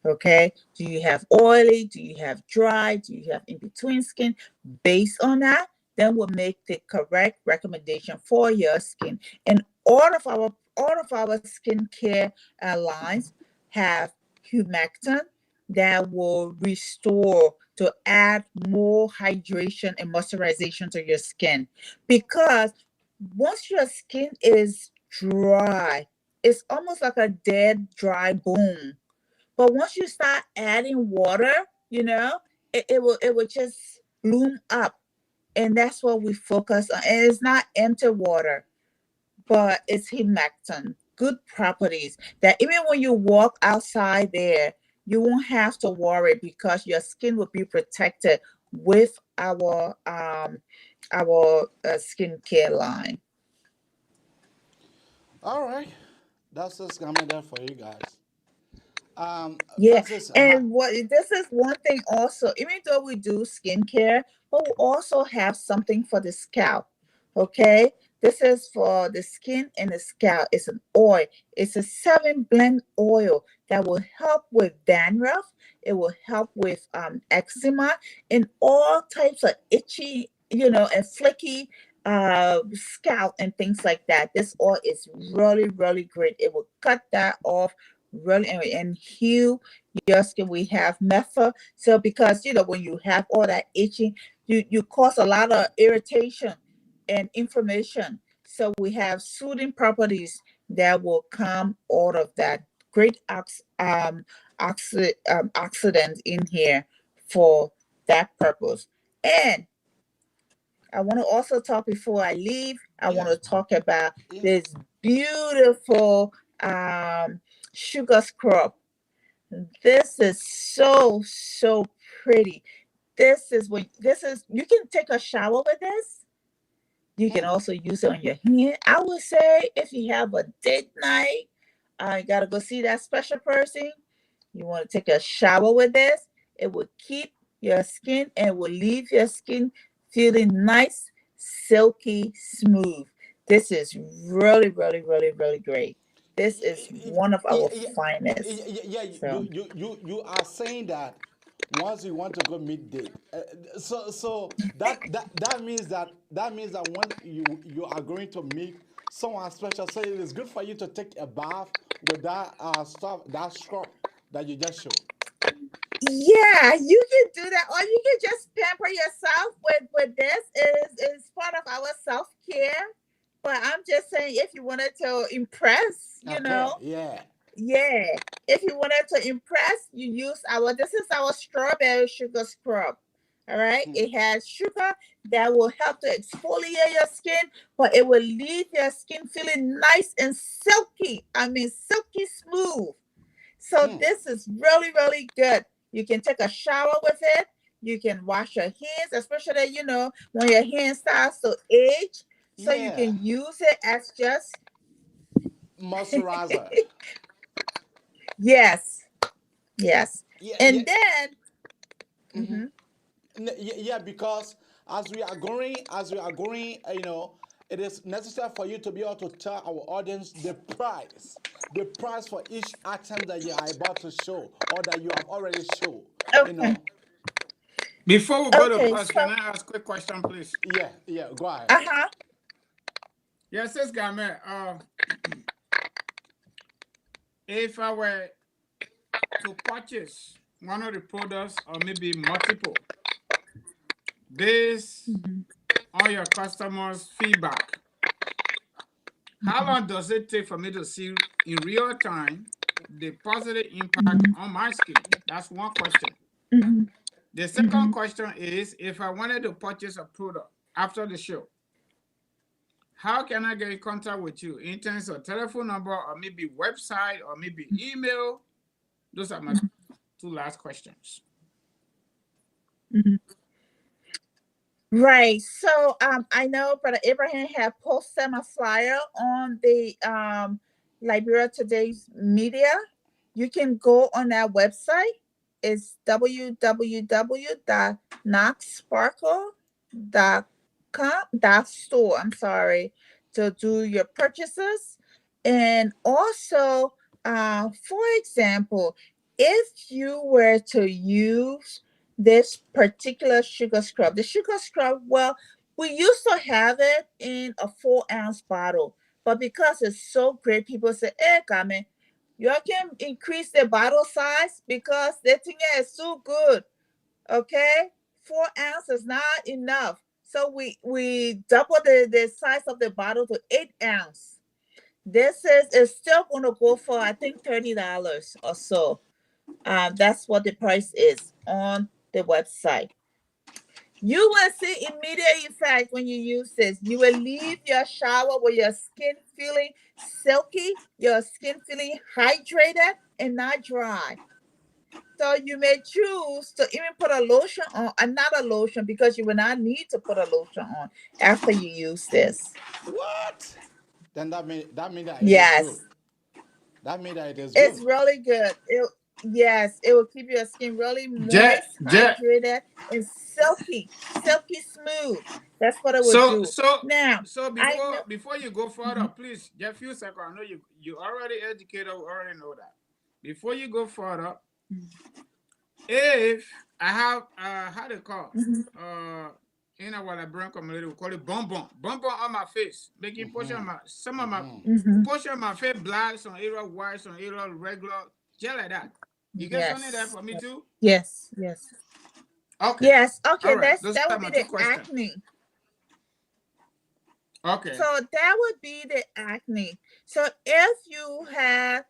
Okay. Do you have oily? Do you have dry? Do you have in between skin? Based on that, then we'll make the correct recommendation for your skin. And all of our skincare lines have humectant that will restore to add more hydration and moisturization to your skin. Because once your skin is dry, it's almost like a dead dry bone. But once you start adding water, it will just bloom up. And that's what we focus on. And it's not empty water, but it's humectant, good properties that even when you walk outside there, you won't have to worry, because your skin will be protected with our skincare line.
All right, that's just coming there for you guys.
Yeah,
Francis,
and what this is one thing also, even though we do skincare, but we also have something for the scalp. Okay, this is for the skin and the scalp. It's an oil. It's a 7 blend oil that will help with dandruff. It will help with eczema and all types of itchy, and flaky scalp and things like that. This oil is really, really great. It will cut that off really and heal your skin. We have methyl. So because when you have all that itching, you cause a lot of irritation and inflammation. So we have soothing properties that will come out of that. Great oxidants in here for that purpose. And I want to also talk, before I leave, I want
yeah,
to talk about
yeah.
this beautiful sugar scrub. This is so, so pretty. This is you can take a shower with this. You can
Hmm.
also use it on your hand. I would say if you have a date night, you gotta go see that special person. You want to take a shower with this. It will keep your skin and will leave your skin feeling nice, silky, smooth. This is really, really, really, really great. This is one of our finest.
Yeah,
So
you are saying that
once you want to go midday. So that means that when you are going to meet someone special, so it is good for you to take a bath with that stuff, that scrub that you just showed.
Yeah, you can do that, or you can just pamper yourself with this. Is part of our self care. But I'm just saying, if you wanted to impress,
Okay, yeah.
yeah, if you wanted to impress, you use our. This is our strawberry sugar scrub. All right, it has sugar that will help to exfoliate your skin, but it will leave your skin feeling nice and silky. I mean, silky smooth. So this is really, really good. You can take a shower with it. You can wash your hands, especially when your hand starts to age. So you
Yeah.
can use it as just
Moisturizer.
yes, yes.
Yeah, yeah.
And then mhm.
Yeah, because as we are going, it is necessary for you to be able to tell our audience the price for each item that you are about to show or that you have already shown. You
Okay.
know.
Before we go to
Okay.
pause,
So
can I ask a quick question, please?
Yeah, go ahead.
uh-huh.
Yes, yes, Garmai. If I were to purchase one of the products or maybe multiple, based on your customers' feedback, how long does it take for me to see in real time the positive impact on my skin? That's one question.
Mhm.
The second question is, if I wanted to purchase a product after the show, how can I get in contact with you in terms of telephone number or maybe website or maybe email? Those are my two last questions.
Mhm. Right. So I know Brother Abraham had posted a flyer on the Liberia Today's media. You can go on that website. It's www.knoxsparkle.com.store. I'm sorry, to do your purchases. And also, for example, if you were to use this particular sugar scrub. The sugar scrub, well, we used to have it in a 4-ounce bottle, but because it's so great, people say, hey, Carmen, you can increase the bottle size because the thing is so good. Okay, 4 ounces is not enough. So we double the size of the bottle to 8 ounce. This is it's still going to go for I think $30 or so. That's what the price is on the website. You will see immediate effect when you use this. You will leave your shower with your skin feeling silky, your skin feeling hydrated and not dry. So you may choose to even put a lotion on, another lotion, because you will not need to put a lotion on after you use this.
What? Then that mean that it is good.
Yes.
That means that it is
It's
good.
really good. Yes, it will keep your skin really
Jet,
moist,
Jet.
hydrated, and silky smooth. That's what it will
So,
do.
so,
Now,
so
I know.
before you go further, please, just a few seconds. I know you already educated, we already know that. Before you go further, if I have how they call in our Liberian community, we call it bonbon on my face, making portion of my some of my portion of my face black, some area white, some area regular, just like that. You get something there
Yes.
for me too?
Yes.
Okay.
Yes.
All
Okay.
right.
That
Those are
would
my
be
two
the
questions.
acne.
Okay.
So that would be the acne. So if you have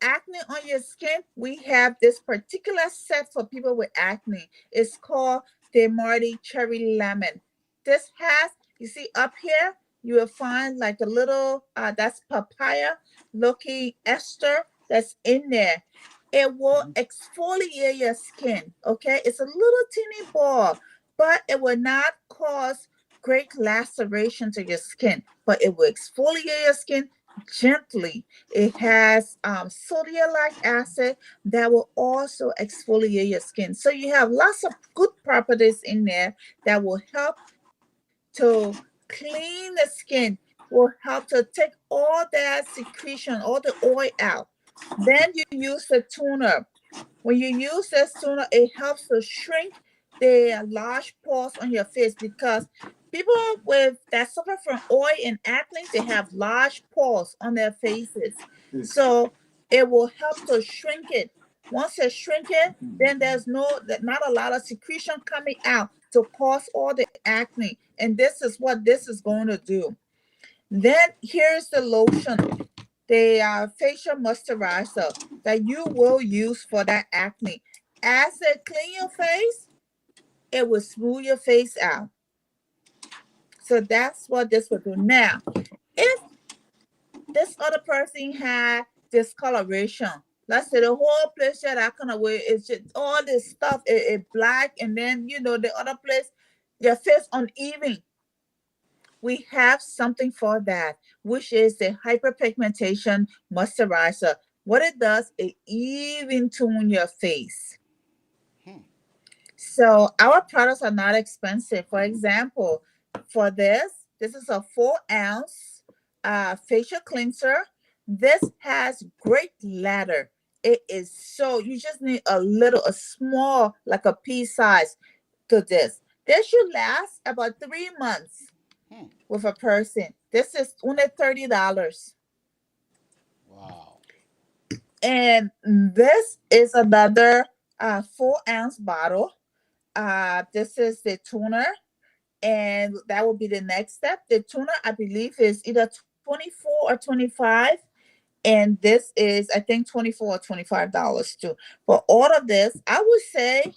acne on your skin, we have this particular set for people with acne. It's called the Marty Cherry Lemon. This has, you see up here, you will find like a little, that's papaya looking ester that's in there. It will exfoliate your skin, okay? It's a little teeny ball, but it will not cause great laceration to your skin, but it will exfoliate your skin gently. It has sodium acid that will also exfoliate your skin. So you have lots of good properties in there that will help to clean the skin, will help to take all that secretion, all the oil out. Then you use the toner. When you use this toner, it helps to shrink the large pores on your face because people with that suffer from oil and acne, they have large pores on their faces. So it will help to shrink it. Once it shrink it, then there's not a lot of secretion coming out to cause all the acne. And this is what this is going to do. Then here's the lotion, the facial moisturizer that you will use for that acne. As it clean your face, it will smooth your face out. So that's what this will do. Now, if this other person had discoloration, let's say the whole place that kind of way is just all this stuff is black, and then the other place, your face uneven. We have something for that, which is the hyperpigmentation moisturizer. What it does, it even tune your face. So our products are not expensive. For example, for this is a 4-ounce facial cleanser. This has great lather. It is so, you just need a small, like a pea size to this. This should last about 3 months with a person. This is only $30.
Wow.
And this is another 4-ounce bottle. This is the toner, and that will be the next step. The toner, I believe, is either 24 or 25, and this is, I think, 24 or $25 too. But all of this, I would say,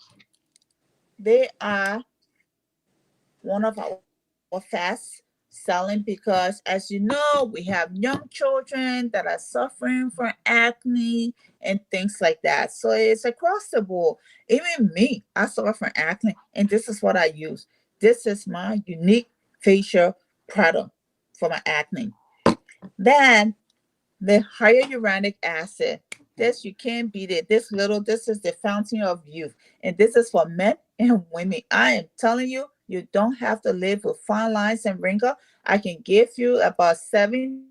they are one of our fast selling because, as you know, we have young children that are suffering from acne and things like that. So it's across the board. Even me, I suffer from acne, and this is what I use. This is my unique facial product for my acne. Then the hyaluronic acid. This, you can't beat it. This is the fountain of youth. And this is for men and women. I am telling you, you don't have to live with fine lines and wrinkles. I can give you about 7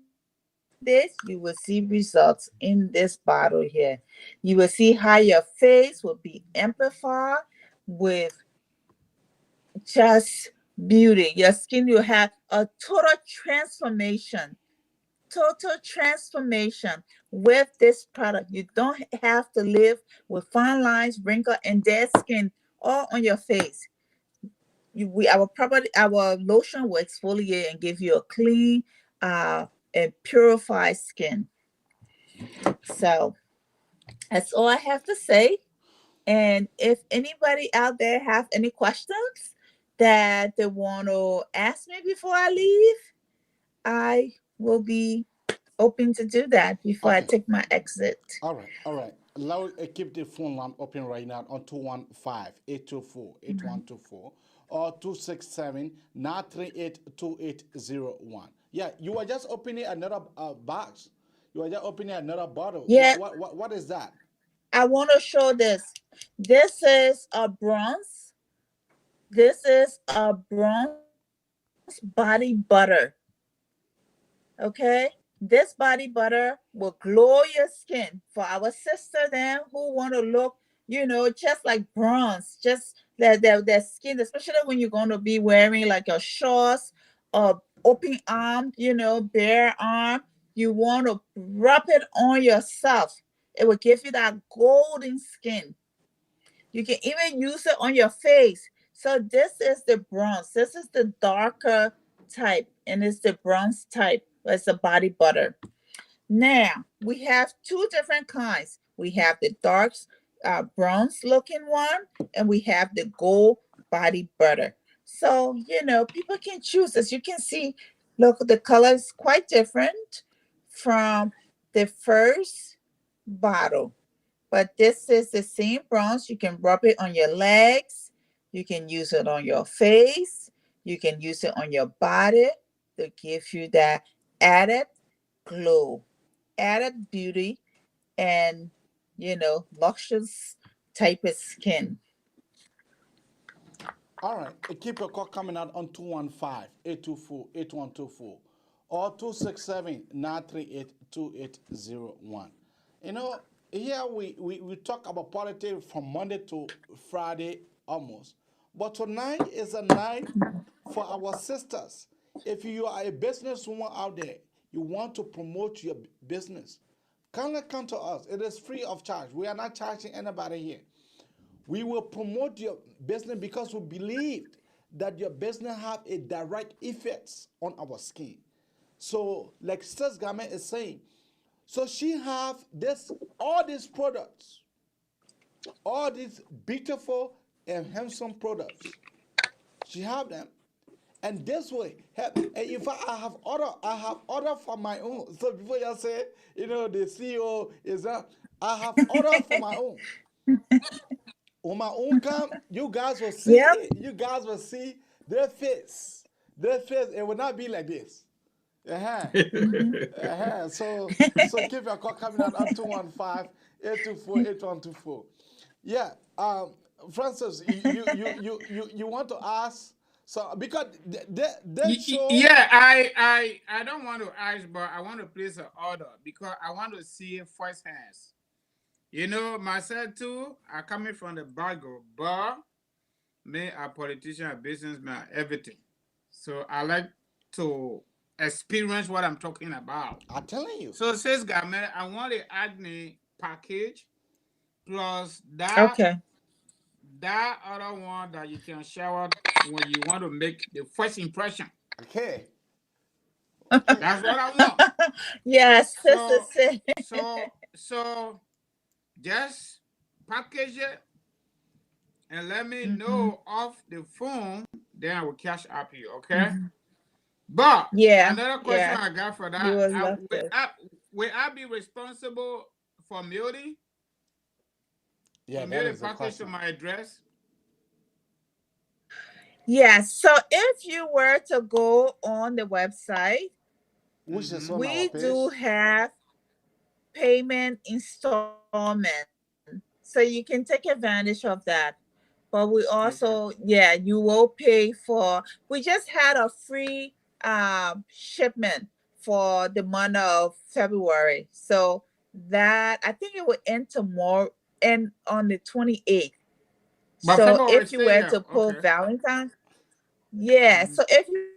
days. You will see results in this bottle here. You will see how your face will be amplified with just beauty. Your skin will have a total transformation with this product. You don't have to live with fine lines, wrinkle, and dead skin all on your face. Our lotion will exfoliate and give you a clean and purified skin. So that's all I have to say. And if anybody out there have any questions that they want to ask me before I leave, I will be open to do that before I take my exit.
All right, all right. Allow keep the phone line open right now on 215-824-8124 or 267-938-2801. Yeah, you are just opening another box. You are just opening another bottle.
Yeah.
What is that?
I want to show this. This is a bronze. This is a bronze body butter. Okay, this body butter will glow your skin for our sister then who want to look, just like bronze, just their skin, especially when you're going to be wearing like a shorts or open arm, bare arm. You want to rub it on yourself. It will give you that golden skin. You can even use it on your face. So this is the bronze. This is the darker type, and it's the bronze type. It's a body butter. Now, we have 2 different kinds. We have the dark bronze looking one, and we have the gold body butter. So, people can choose. As you can see, look, the color is quite different from the first bottle. But this is the same bronze. You can rub it on your legs. You can use it on your face. You can use it on your body to give you that added glow, added beauty, and, luscious type of skin.
All right, keep your call coming out on 215-824-8124 or 267-938-2801. here we talk about politics from Monday to Friday almost. But tonight is a night for our sisters. If you are a businesswoman out there, you want to promote your business, kindly come to us. It is free of charge. We are not charging anybody here. We will promote your business because we believe that your business have a direct effects on our skin. So, like Sis Garmai is saying, so she have all these products, all these beautiful and handsome products. She have them, and this way, and in fact, I have order for my own. So before you say, the CEO is that, I have order for my own. When my own come, you guys will see
Yep.
it. You guys will see their face. Their face. It will not be like this. Uh-huh. Uh-huh. So keep your call coming out on 215-824-8124. Yeah. Francis, you want to ask, so because they show.
Yeah, I don't want to ask, but I want to place an order because I want to see it firsthand. Myself too, I coming from the background, but me a politician, a businessman, everything. So I like to experience what I'm talking about.
I'm telling you.
So says Garmai, I want the acne package plus
Okay.
that other one that you can shower when you want to make the first impression.
Okay.
That's what I want.
Yes,
So,
sister.
so just package it and let me know off the phone. Then I will cash up you, okay? But
Yeah.
another question
Yeah.
I got for
You
that,
was left with.
will I be responsible for mailing?
Yeah,
To
that
mail the
is the
package to
question.
my address?
Yes. So if you were to go on the website,
Which is on our
we
page.
do have payment installment. So you can take advantage of that. But we also, yeah, you will pay for, we just had a free shipment for the month of February. So that, I think it will end tomorrow and on the 28th.
But
So
February
if you
still
were
here.
to pull
Okay.
Valentine's, yeah. So if you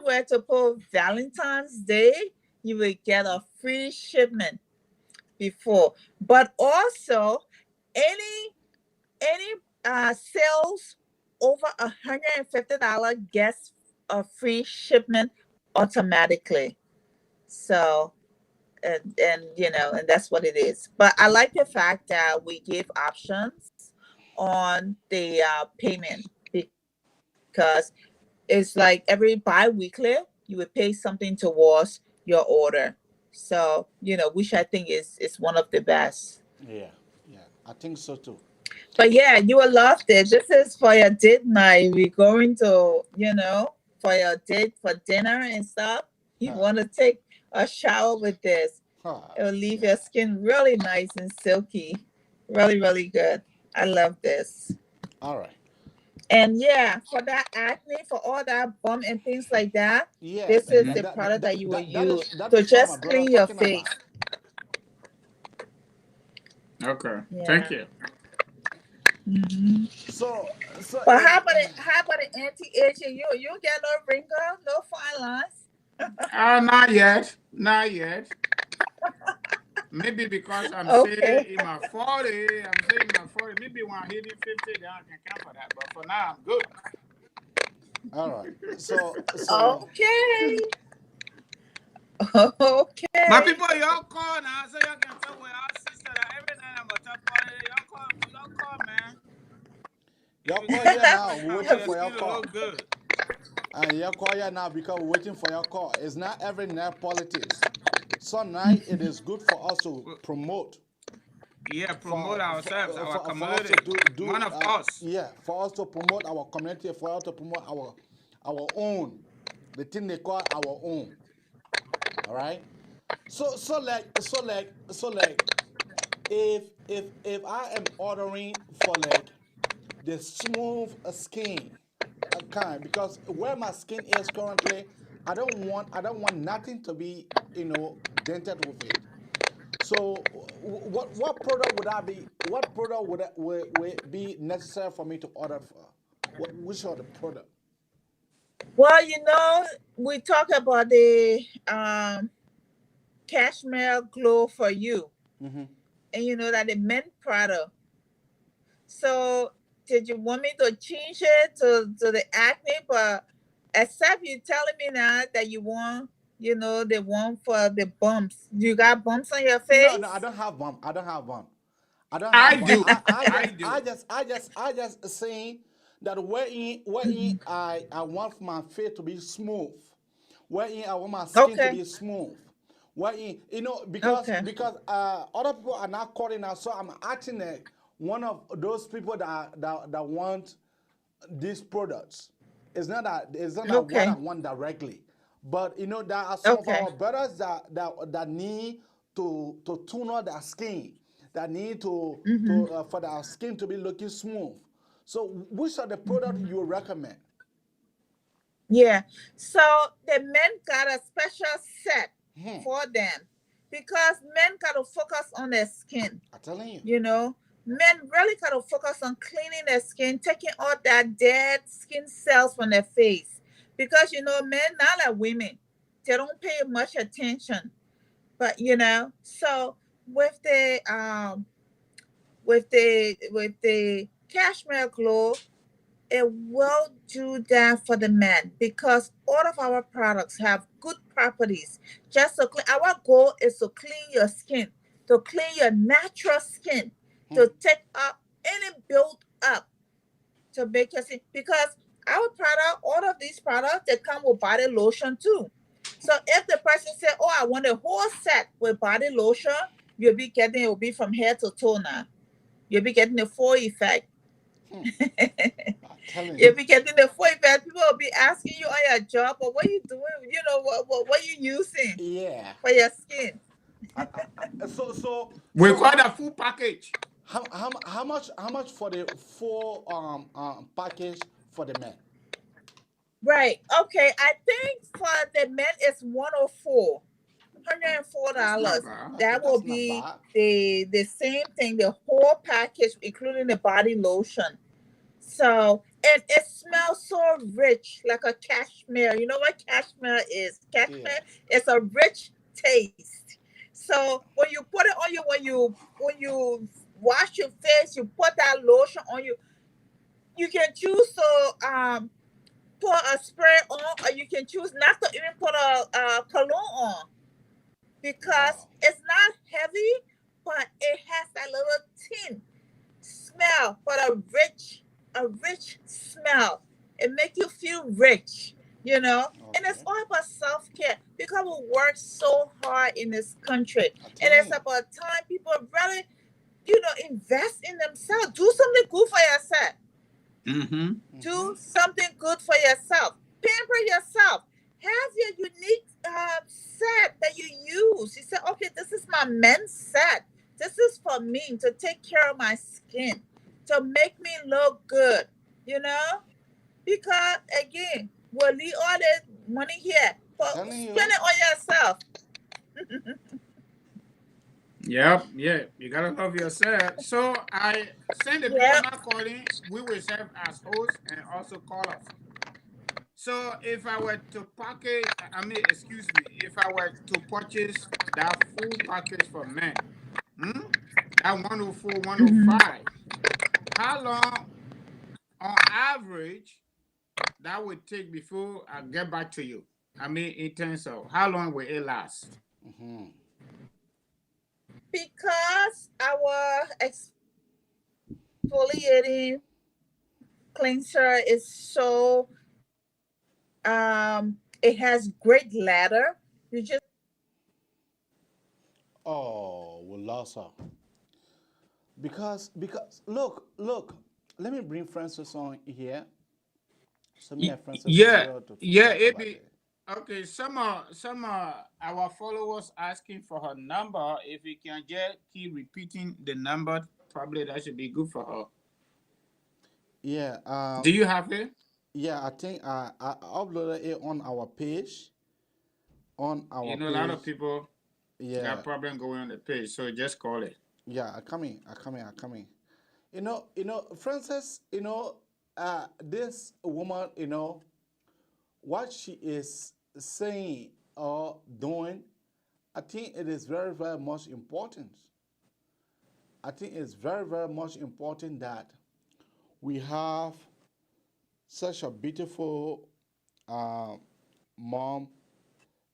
were to pull Valentine's Day, you would get a free shipment before. But also, any sales over $150 gets a free shipment automatically. So and that's what it is. But I like the fact that we give options on the payment because it's like every bi-weekly you would pay something towards your order. So which I think is one of the best.
Yeah, I think so too.
But yeah, you will love it. This is for your date night. We're going to, for your date for dinner and stuff. You want to take a shower with this. It will leave your skin really nice and silky. Really, really good. I love this.
All right.
And yeah, for that acne, for all that bump and things like that,
Yeah,
this is the product that you will use
that
to
is what my
just
brother
clean your
talking
face.
about.
Okay.
Yeah.
Thank you.
So
But how about the anti-aging? You get no wrinkle, no fine lines.
Not yet. Not yet. Maybe because I'm
Okay.
saying in my 40, maybe when I hit 50, then I can count for that. But for now, I'm good.
All right. So
Okay. Okay.
My people, y'all call now, so y'all can tell where our sister that every night I'm gonna talk about it. Y'all call, man.
Y'all call here now. We're waiting for your call.
Look good.
And y'all call here now because we're waiting for your call. It's not every night politics. Some night it is good for us to promote.
Yeah, promote ourselves, our
For us
community.
to do
One of us.
Yeah, for us to promote our community, for us to promote our own, the thing they call our own. All right. So like if I am ordering for like the smooth skin kind, because where my skin is currently, I don't want nothing to be dented with it. So, what product would that be? What product would be necessary for me to order for? Which are the product?
Well, we talk about the cashmere glow for you,
Mm-hmm.
and you know that the men product. So, did you want me to change it to the acne? But except you telling me now that you want, the one for the bumps. You got bumps on your
No, no, I
face?
don't have one. I don't have one. I don't
I
have one.
do. I
I just saying that wherein I want my face to be smooth, wherein I want my skin to
Okay.
be smooth, wherein because
Okay.
other people are not calling us, so I'm acting like one of those people that want these products. It's not that what I
Okay.
want directly, but there are some of
Okay.
our brothers that need to tune up their skin, that need to
Mm-hmm.
for their skin to be looking smooth. So, which are the products
Mm-hmm.
you recommend?
Yeah. So the men got a special set
Hmm,
for them because men got to focus on their skin.
I'm telling you.
You know, men really got to focus on cleaning their skin, taking all that dead skin cells from their face. Because men, not like women, they don't pay much attention. But so with the with the cashmere glow, it will do that for the men because all of our products have good properties. Just to clean, our goal is to clean your skin, to clean your natural skin,
Hmm.
to take up any build up, to make your skin. Because our product, all of these products, they come with body lotion too. So if the person say, "Oh, I want a whole set with body lotion," you'll be getting it will be from head to toe now. You'll be getting the full effect.
I'm telling you.
You'll be getting the full effect. People will be asking you on your job, but what are you doing? What you using
Yeah.
for your skin?
I,
we
so
call that full package.
how much for the full package for the men?
Right. Okay. I think for the men it's 104. $104.
That's not bad.
Okay,
That will
that's not
be
bad.
the same thing, the whole package, including the body lotion. So, and it smells so rich, like a cashmere. You know what cashmere is?
Yeah.
Cashmere is a rich taste. So when you put it on you, when you wash your face, you put that lotion on you. You can choose to put a spray on, or you can choose not to even put a cologne on because
Wow.
it's not heavy, but it has that little tint smell, but a rich smell. It make you feel rich, and it's
Okay.
all about self-care because we work so hard in this country,
I'm
and
telling
it's
you.
about time people really, invest in themselves. Do something good for yourself.
Mm-hmm.
Do something good for yourself. Pamper yourself. Have your unique set that you use. You say, okay, this is my men's set. This is for me to take care of my skin, to make me look good, you know? Because again, we'll leave all this money here,
I'm
but
telling
spend
you.
it on yourself.
Yep, yeah, you gotta love yourself. So I send the people
Yep.
not calling, we will serve as hosts and also callers. So if I were to package, I mean, excuse me, if I were to purchase that full package for men, hmm, that 104,
Mhm.
105, how long on average that would take before I get back to you? I mean, in terms of how long will it last?
Mm-hmm.
Because our exfoliating cleanser is so it has great lather. You just
Oh, we lost her. Because look, let me bring Francis on here. So me and Francis will be
Yeah,
able to
yeah,
talk
it
about
be
it.
okay. Some our followers asking for her number. If we can just keep repeating the number, probably that should be good for her.
Yeah,
Do you have it?
yeah, I think I uploaded it on our page. On our
A lot
page.
of people. got problem going on the page, so just call it.
Yeah, I come in. Francis, this woman, what she is saying or doing, I think it is very, very much important. I think it's very, very much important that we have such a beautiful mom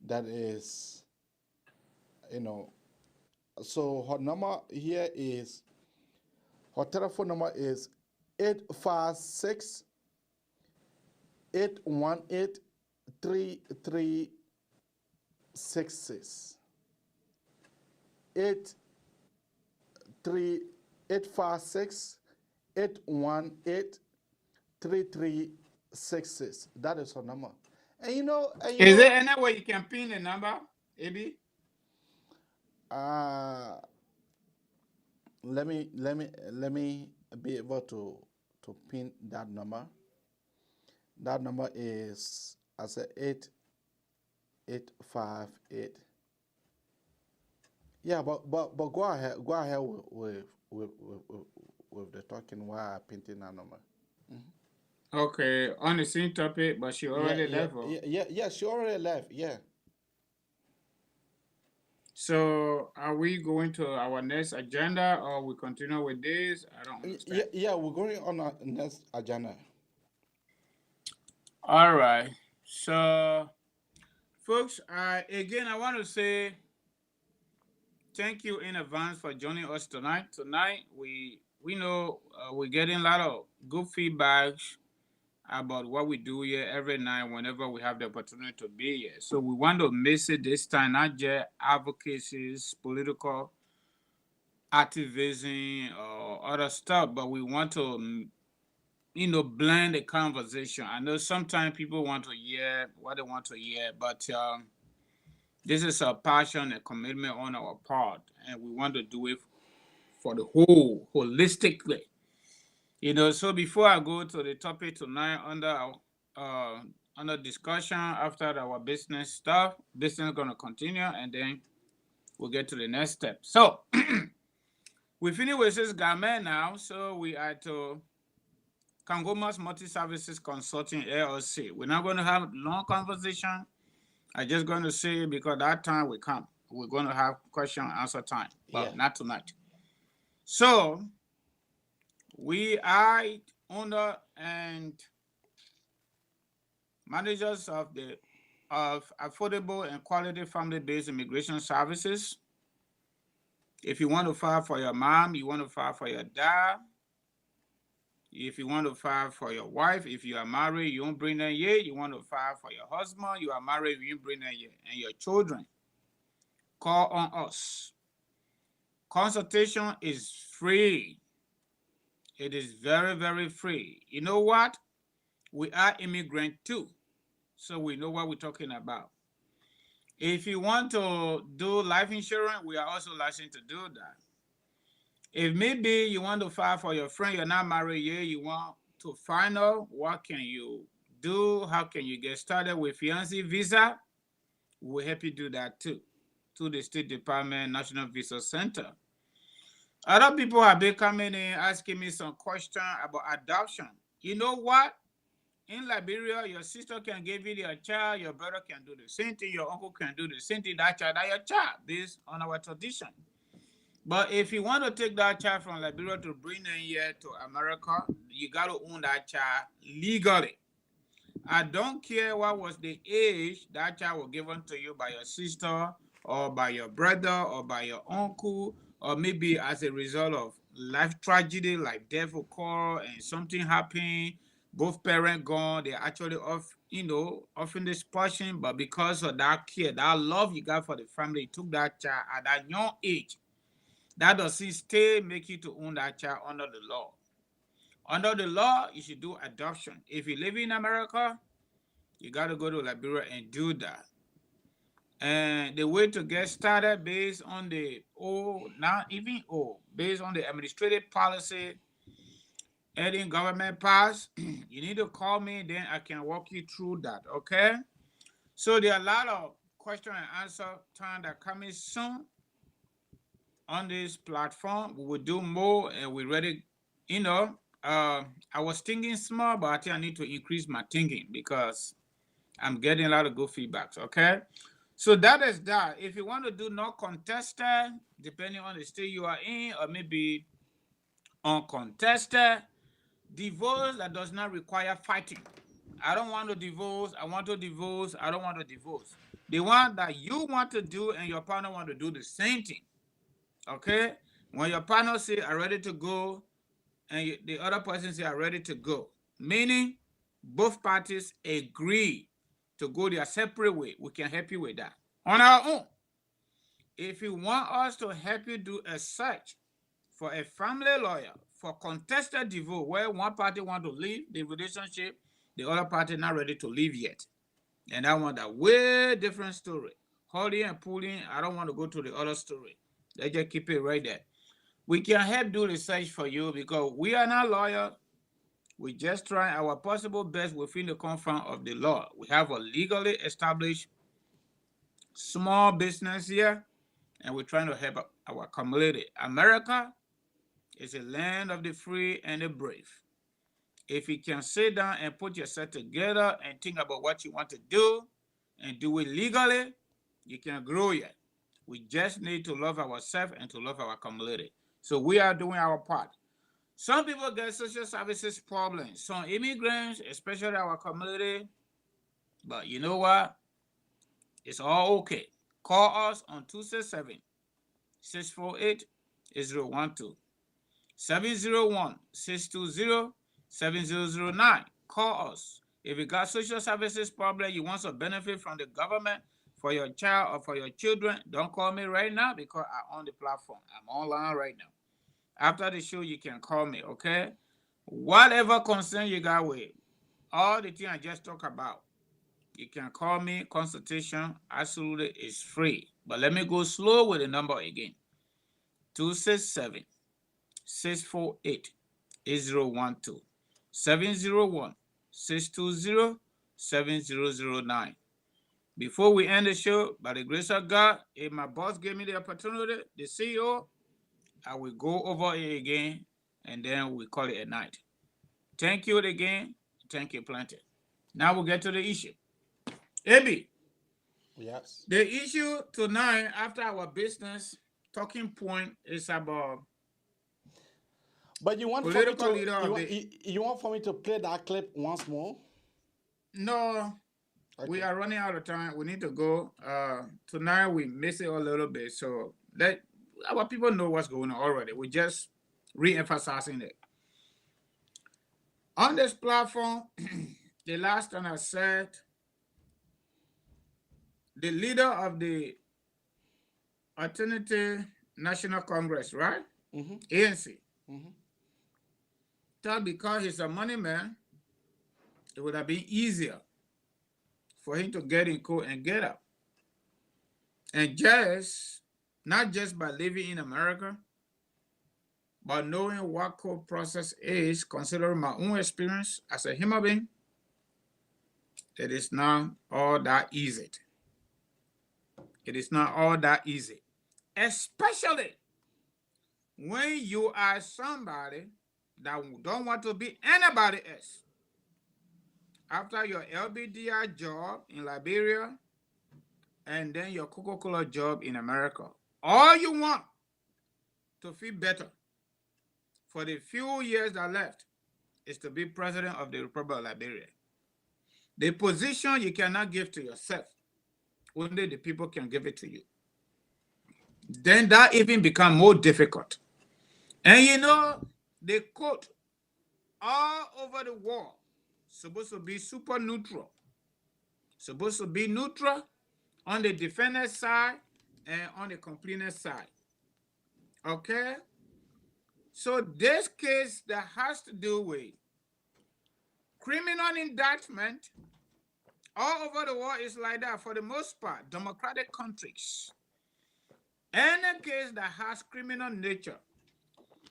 that is, so her number here is, her telephone number is 856 818 3366. 856 818 3366. That is her number. And
Is there any way you can pin the number, AB?
Let me be able to pin that number. That number is, I said, 8858. Yeah, but go ahead with the talking while I painting that number.
Okay, on the same topic, but she already left.
Yeah, she already left. Yeah.
So, are we going to our next agenda, or we continue with this? I don't understand.
Yeah, we're going on our next agenda.
All right. So, folks, again, I want to say thank you in advance for joining us tonight. Tonight, we know we're getting a lot of good feedbacks about what we do here every night whenever we have the opportunity to be here. So we want to miss it this time, not just advocacies, political activism, or other stuff, but we want to, blend the conversation. I know sometimes people want to hear what they want to hear, but this is a passion, a commitment on our part, and we want to do it for the whole, holistically. So before I go to the topic tonight under discussion after our business stuff, business is gonna continue, and then we'll get to the next step. So we finish with this Garmai now. So we are to Kangomas Multi-Services Consulting LLC. We're not going to have long conversation. I'm just going to say because that time we come, we're going to have question and answer time, but not tonight. So we are owner and managers of affordable and quality family-based immigration services. If you want to file for your mom, you want to file for your dad, if you want to file for your wife, if you are married, you won't bring them here. You want to file for your husband, you are married, you won't bring them here. And your children, call on us. Consultation is free. It is very, very free. You know what? We are immigrant too, so we know what we're talking about. If you want to do life insurance, we are also licensed to do that. If maybe you want to file for your friend, you're not married yet, you want to find out what can you do, how can you get started with fiancé visa, we'll help you do that too, to the State Department National Visa Center. Other people have been coming in asking me some questions about adoption. You know what? In Liberia, your sister can give you your child, your brother can do the same thing, your uncle can do the same thing, that child, that your child, based on our tradition. But if you want to take that child from Liberia to bring them here to America, you got to own that child legally. I don't care what was the age that child was given to you by your sister or by your brother or by your uncle, or maybe as a result of life tragedy like death occur and something happened, both parents gone, they actually often this passion, but because of that care, that love you got for the family, you took that child at that young age. That doesn't stay make you to own that child under the law. Under the law, you should do adoption. If you live in America, you got to go to Liberia and do that. And the way to get started based on the based on the administrative policy any government pass, you need to call me, then I can walk you through that, okay? So there are a lot of question and answer time that coming soon on this platform. We will do more, and we're ready. I was thinking small, but I think I need to increase my thinking because I'm getting a lot of good feedbacks. Okay, so that is that. If you want to do no contested, depending on the state you are in, or maybe uncontested, divorce that does not require fighting. I don't want to divorce. I want to divorce. I don't want to divorce. The one that you want to do and your partner want to do the same thing. Okay? When your partner say, I'm ready to go, and the other person say, I'm ready to go, meaning both parties agree to go their separate way, we can help you with that on our own. If you want us to help you do a search for a family lawyer for contested divorce where one party want to leave the relationship, the other party not ready to leave yet, and I want a way different story. Holding and pulling, I don't want to go to the other story. Let's just keep it right there. We can help do research for you because we are not lawyers. We just try our possible best within the confines of the law. We have a legally established small business here, and we're trying to help our community. America is a land of the free and the brave. If you can sit down and put yourself together and think about what you want to do and do it legally, you can grow yet. We just need to love ourselves and to love our community. So we are doing our part. Some people get social services problems. Some immigrants, especially our community, but you know what? It's all okay. Call us on 267-648-8012. 701-620-7009. Call us. If you got social services problem, you want some benefit from the government for your child or for your children, don't call me right now because I'm on the platform. I'm online right now. After the show, you can call me, okay? Whatever concern you got with, all the things I just talked about, you can call me. Consultation absolutely is free. But let me go slow with the number again. 267 648-8012. 701-620-7009. Before we end the show, by the grace of God, if my boss gave me the opportunity, the CEO, I will go over it again, and then we call it a night. Thank you again. Thank you plenty. Now we'll get to the issue. Abi.
Yes.
The issue tonight, after our business talking point, is about.
But you want for me to you want for me to play that clip once more?
No. Okay. We are running out of time. We need to go. Tonight we miss it a little bit, so let our people know what's going on already. We're just re-emphasizing it. On this platform, the last time I said, the leader of the Alternative National Congress, right? Mm-hmm. ANC. Mm-hmm. Thought because he's a money man, it would have been easier for him to get in court and get out. And just, not just by living in America, but knowing what court process is, considering my own experience as a human being, it is not all that easy. It is not all that easy. Especially when you are somebody that don't want to be anybody else. After your LBDI job in Liberia and then your Coca-Cola job in America, all you want to feel better for the few years that left is to be president of the Republic of Liberia. The position you cannot give to yourself, only the people can give it to you. Then that even becomes more difficult. And you know, the court all over the world supposed to be super neutral. Supposed to be neutral on the defendant side and on the complainant side. Okay? So this case that has to do with criminal indictment all over the world is like that for the most part. Democratic countries. Any case that has criminal nature,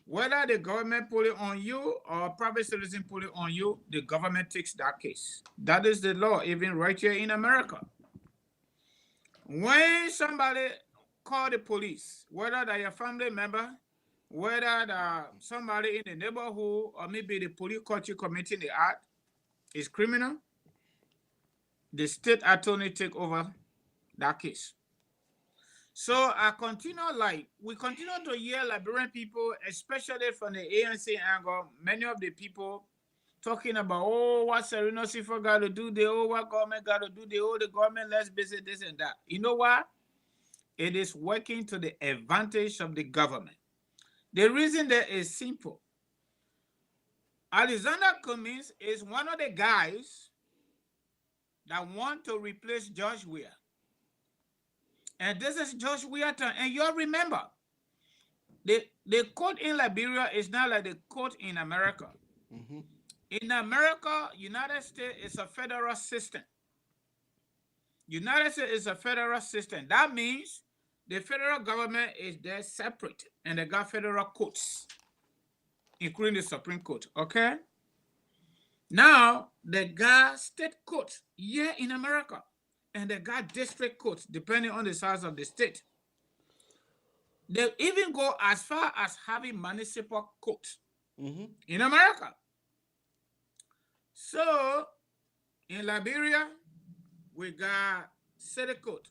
whether the government put it on you or a private citizen put it on you, the government takes that case. That is the law, even right here in America. When somebody call the police, whether they're your family member, whether somebody in the neighborhood, or maybe the police caught you committing the act, is criminal, the state attorney take over that case. So we continue to hear Liberian people, especially from the ANC angle, many of the people talking about, oh, what Sereno Sifo got to do, what government got to do, the government, let's visit this and that. You know what? It is working to the advantage of the government. The reason that is simple. Alexander Cummings is one of the guys that want to replace George Weah. And this is George Weah turn. And you all remember, the court in Liberia is not like the court in America.
Mm-hmm.
In America, United States is a federal system. United States is a federal system. That means the federal government is there separate, and they got federal courts, including the Supreme Court, okay? Now, they got state courts here in America, and they got district courts, depending on the size of the state. They even go as far as having municipal courts in America. So, in Liberia, we got city court.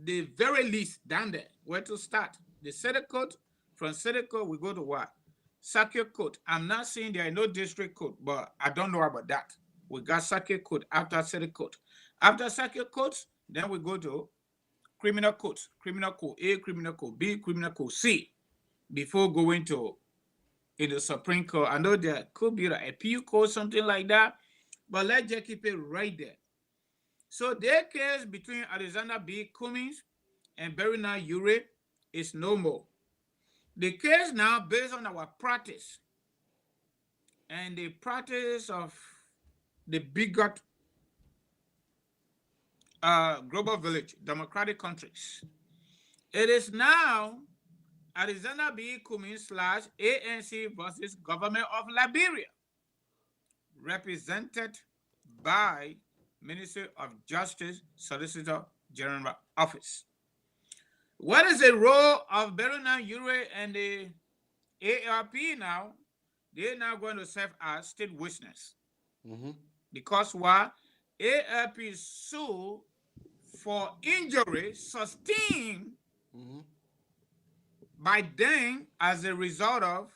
The very least down there, where to start. The city court, from city court, we go to what? Circuit court. I'm not saying there are no district court, but I don't know about that. We got circuit court after city court. After circuit court, then we go to criminal court. Criminal court A, criminal court B, criminal court C, before going to in the Supreme Court. I know there could be an appeal court, something like that, but let's just keep it right there. So their case between Alexander B. Cummings and Bernard Ure is no more. The case now, based on our practice and the practice of the bigot global village, democratic countries, it is now Alexander B. Cummings / ANC versus government of Liberia, represented by Ministry of Justice, Solicitor General Office. What is the role of Bernard Ure and the ARP now? They're now going to serve as state witness. Because why? ARP sued for injury sustained by them as a result of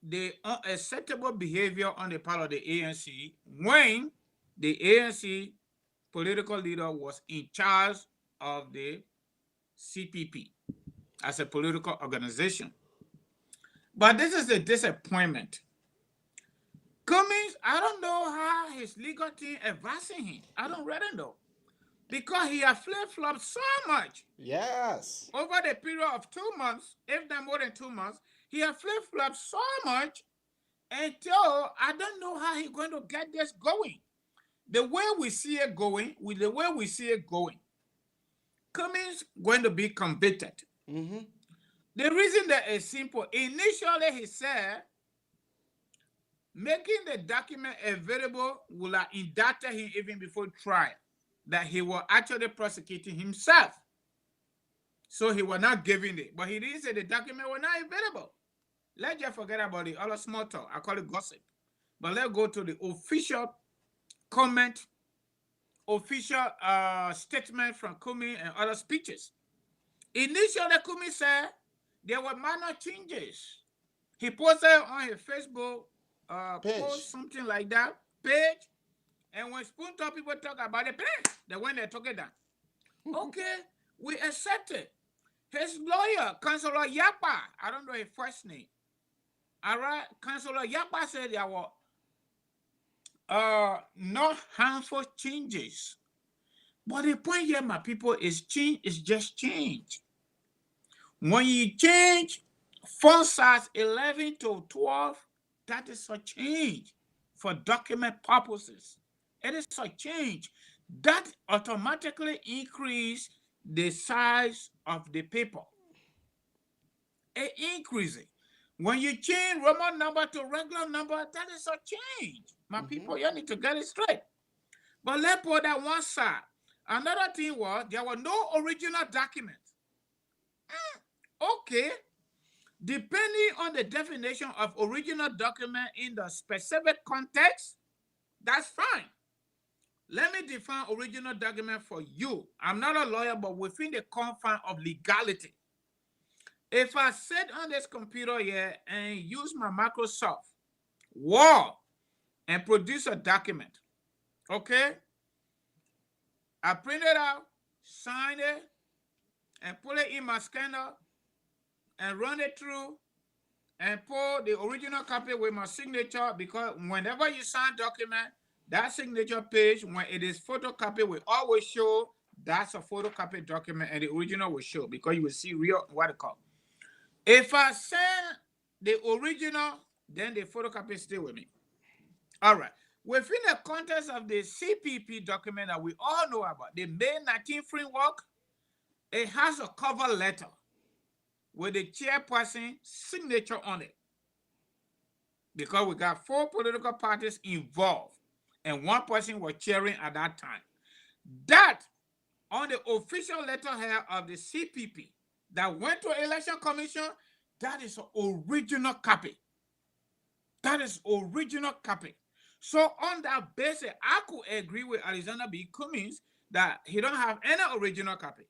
the unacceptable behavior on the part of the ANC when the ANC political leader was in charge of the CPP as a political organization. But this is a disappointment. Cummings, I don't know how his legal team advising him. I don't really know. Because he has flip-flopped so much.
Yes.
Over the period of 2 months, if not more than 2 months, he has flip-flopped so much until I don't know how he's going to get this going. The way we see it going, Cummings going to be convicted. The reason that is simple. Initially, he said, making the document available will have indicted him even before trial, that he was actually prosecuting himself. So he was not giving it. But he didn't say the document was not available. Let's just forget about the other small talk. I call it gossip. But let's go to the official comment, official statement from Cummings and other speeches. Initially, Cummings said there were minor changes. He posted on his Facebook post, something like that, page, and when Spoon Talk people talk about it, they went there took it down. Okay, we accept it. His lawyer, Councilor Yapa, I don't know his first name. All right, Councilor Yapa said there were not harmful changes. But the point here, my people, is change is just change. When you change font size 11 to 12, that is a change for document purposes. It is a change. That automatically increases the size of the paper. It increases. When you change Roman number to regular number, that is a change. My people, you need to get it straight. But let's put that one side. Another thing was there were no original documents. Okay. Depending on the definition of original document in the specific context, that's fine. Let me define original document for you. I'm not a lawyer, but within the confine of legality. If I sit on this computer here and use my Microsoft Word and produce a document, okay? I print it out, sign it, and put it in my scanner and run it through and pull the original copy with my signature, because whenever you sign document, that signature page, when it is photocopied, will always show that's a photocopy document and the original will show, because you will see real, what it called. If I send the original, then the photocopy stay with me. All right. Within the context of the CPP document that we all know about, the May 19 framework, it has a cover letter with the chairperson signature on it. Because we got 4 political parties involved and 1 person was chairing at that time. That on the official letterhead of the CPP that went to Election Commission, that is an original copy. That is original copy. So on that basis, I could agree with Alexander B. Cummings that he don't have any original copy,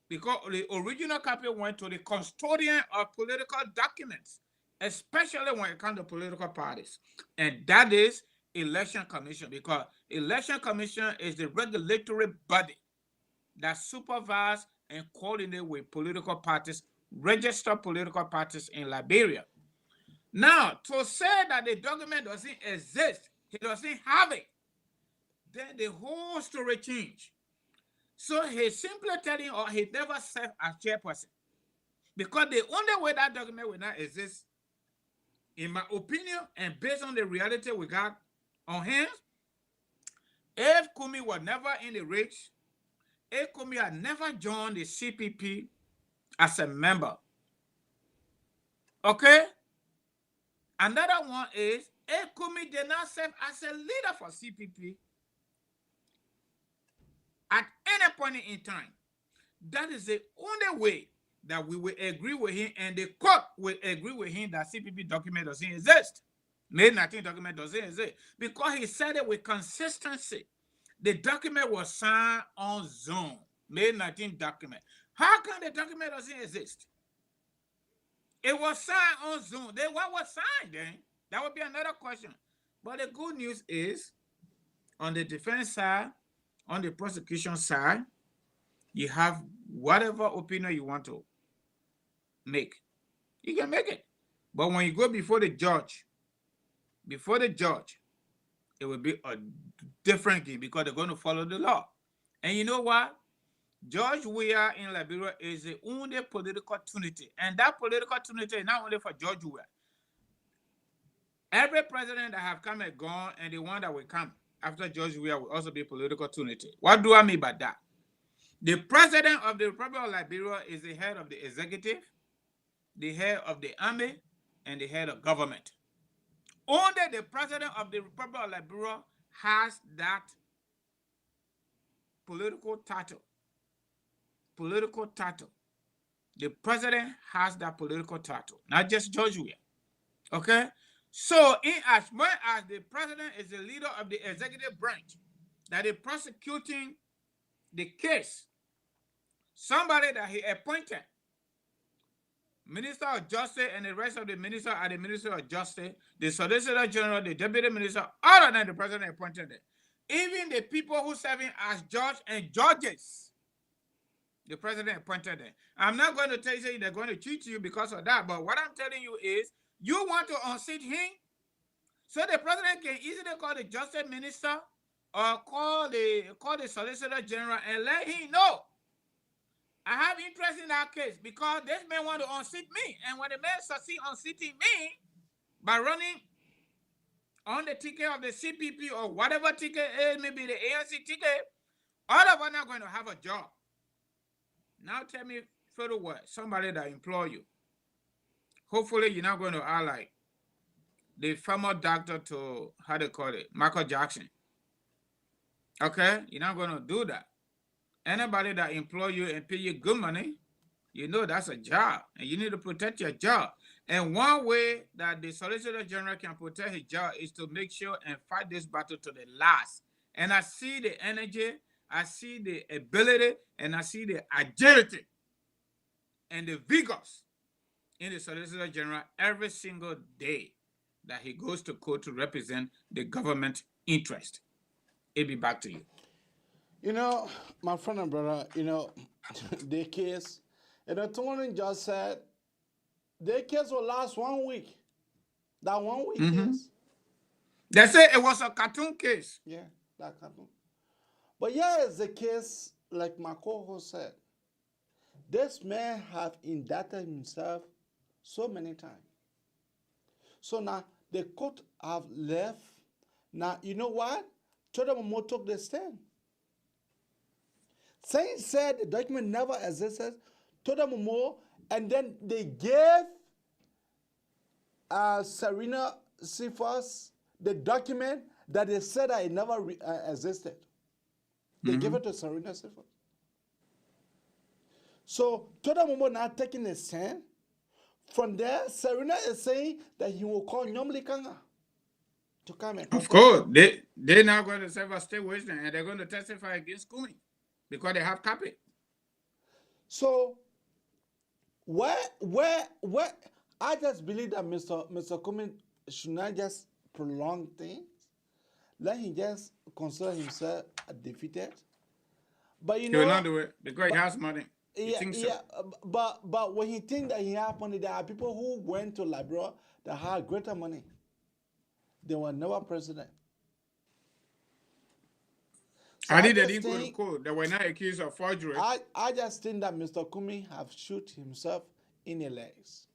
because the original copy went to the custodian of political documents, especially when it comes to political parties. And that is Election Commission, because Election Commission is the regulatory body that supervises and coordinates with political parties, registered political parties in Liberia. Now, to say that the document doesn't exist, he doesn't have it, then the whole story changed. So he's simply telling, or he never served as chairperson. Because the only way that document will not exist, in my opinion, and based on the reality we got on hands, if Kumi was never in the race, if Kumi had never joined the CPP as a member, okay? Another one is, if Kumi did not serve as a leader for CPP at any point in time, that is the only way that we will agree with him, and the court will agree with him that CPP document doesn't exist. May 19 document doesn't exist, because he said it with consistency. The document was signed on Zoom. May 19 document. How come the document doesn't exist? It was signed on Zoom. Then what was signed then? That would be another question. But the good news is, on the defense side, on the prosecution side, you have whatever opinion you want to make. You can make it. But when you go before the judge, it will be a different game, because they're going to follow the law. And you know what? George Weah in Liberia is the only political trinity. And that political trinity is not only for George Weah. Every president that have come and gone, and the one that will come after George Weah will also be political trinity. What do I mean by that? The president of the Republic of Liberia is the head of the executive, the head of the army, and the head of government. Only the president of the Republic of Liberia has that political title. Political title. The president has that political title, not just George Weah. Okay? So, in as much as the president is the leader of the executive branch that is prosecuting the case, somebody that he appointed, Minister of Justice and the rest of the ministers are the Minister of Justice, the Solicitor General, the Deputy Minister, all of them the president appointed them. Even the people who serving as judge and judges, the president appointed them. I'm not going to tell you they're going to cheat you because of that, but what I'm telling you is, you want to unseat him, so the president can easily call the Justice Minister or call the Solicitor General and let him know, I have interest in that case because this man want to unseat me. And when the man succeeds unseating me by running on the ticket of the CPP or whatever ticket is, maybe the ANC ticket, all of us are not going to have a job. Now tell me further what, somebody that employ you. Hopefully you're not going to act like the former doctor to, how they call it, Michael Jackson. Okay? You're not going to do that. Anybody that employ you and pay you good money, you know that's a job, and you need to protect your job. And one way that the Solicitor General can protect his job is to make sure and fight this battle to the last. And I see the energy, I see the ability, and I see the agility and the vigors in the Solicitor General every single day that he goes to court to represent the government interest. It'll be back to you.
You know, my friend and brother, you know, the case, and the attorney just said the case will last 1 week. That 1 week case.
They say it was a cartoon case.
Yeah, that cartoon. But here is the case, like my co-host said. This man have indicted himself so many times. So now the court have left. Now, you know what? Toda Momo took the stand. Saying said the document never existed. Toda Momo, and then they gave Serena Cephas the document that they said that it never existed. They gave it to Serena Cephas. So Toda Momo now taking a stand. From there, Serena is saying that he will call Nyomli Kanga to come and.
Of course, they're now going to serve a state witness and they're going to testify against Kumi because they have copy.
So where I just believe that Mr. Kumi should not just prolong things. Let him just consider himself defeated. But you know,
he will not do it because he has money.
But when he think that he has money, there are people who went to Liberia that had greater money. They were never president. So
I think they didn't go to court. They were not accused of forgery.
I just think that Mr. Kumi have shoot himself in the legs.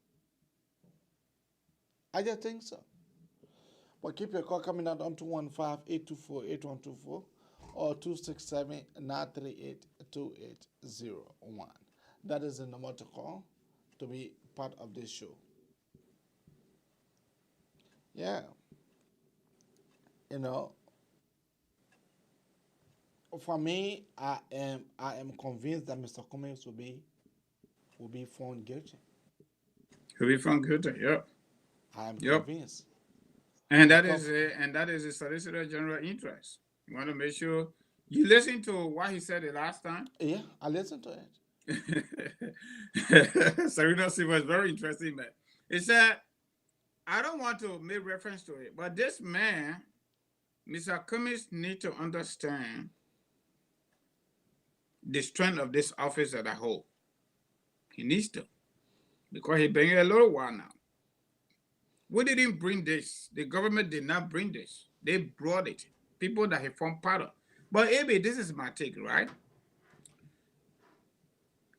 I just think so. But keep your call coming out on 215-824-8124 or 267-938-2801. That is the number to call to be part of this show. Yeah. You know, for me, I am convinced that Mr. Cummings will be found guilty.
He'll be found guilty, yeah.
I am convinced.
And that is the Solicitor General interest. You want to make sure you listen to what he said the last time.
Yeah, I listened to it.
Serena C was very interesting, man. He said, I don't want to make reference to it, but this man, Mr. Cummings, need to understand the strength of this office as a whole. He needs to, because he's been here a little while now. We didn't bring this. The government did not bring this. They brought it. People that he formed part of. But Abe, this is my take, right?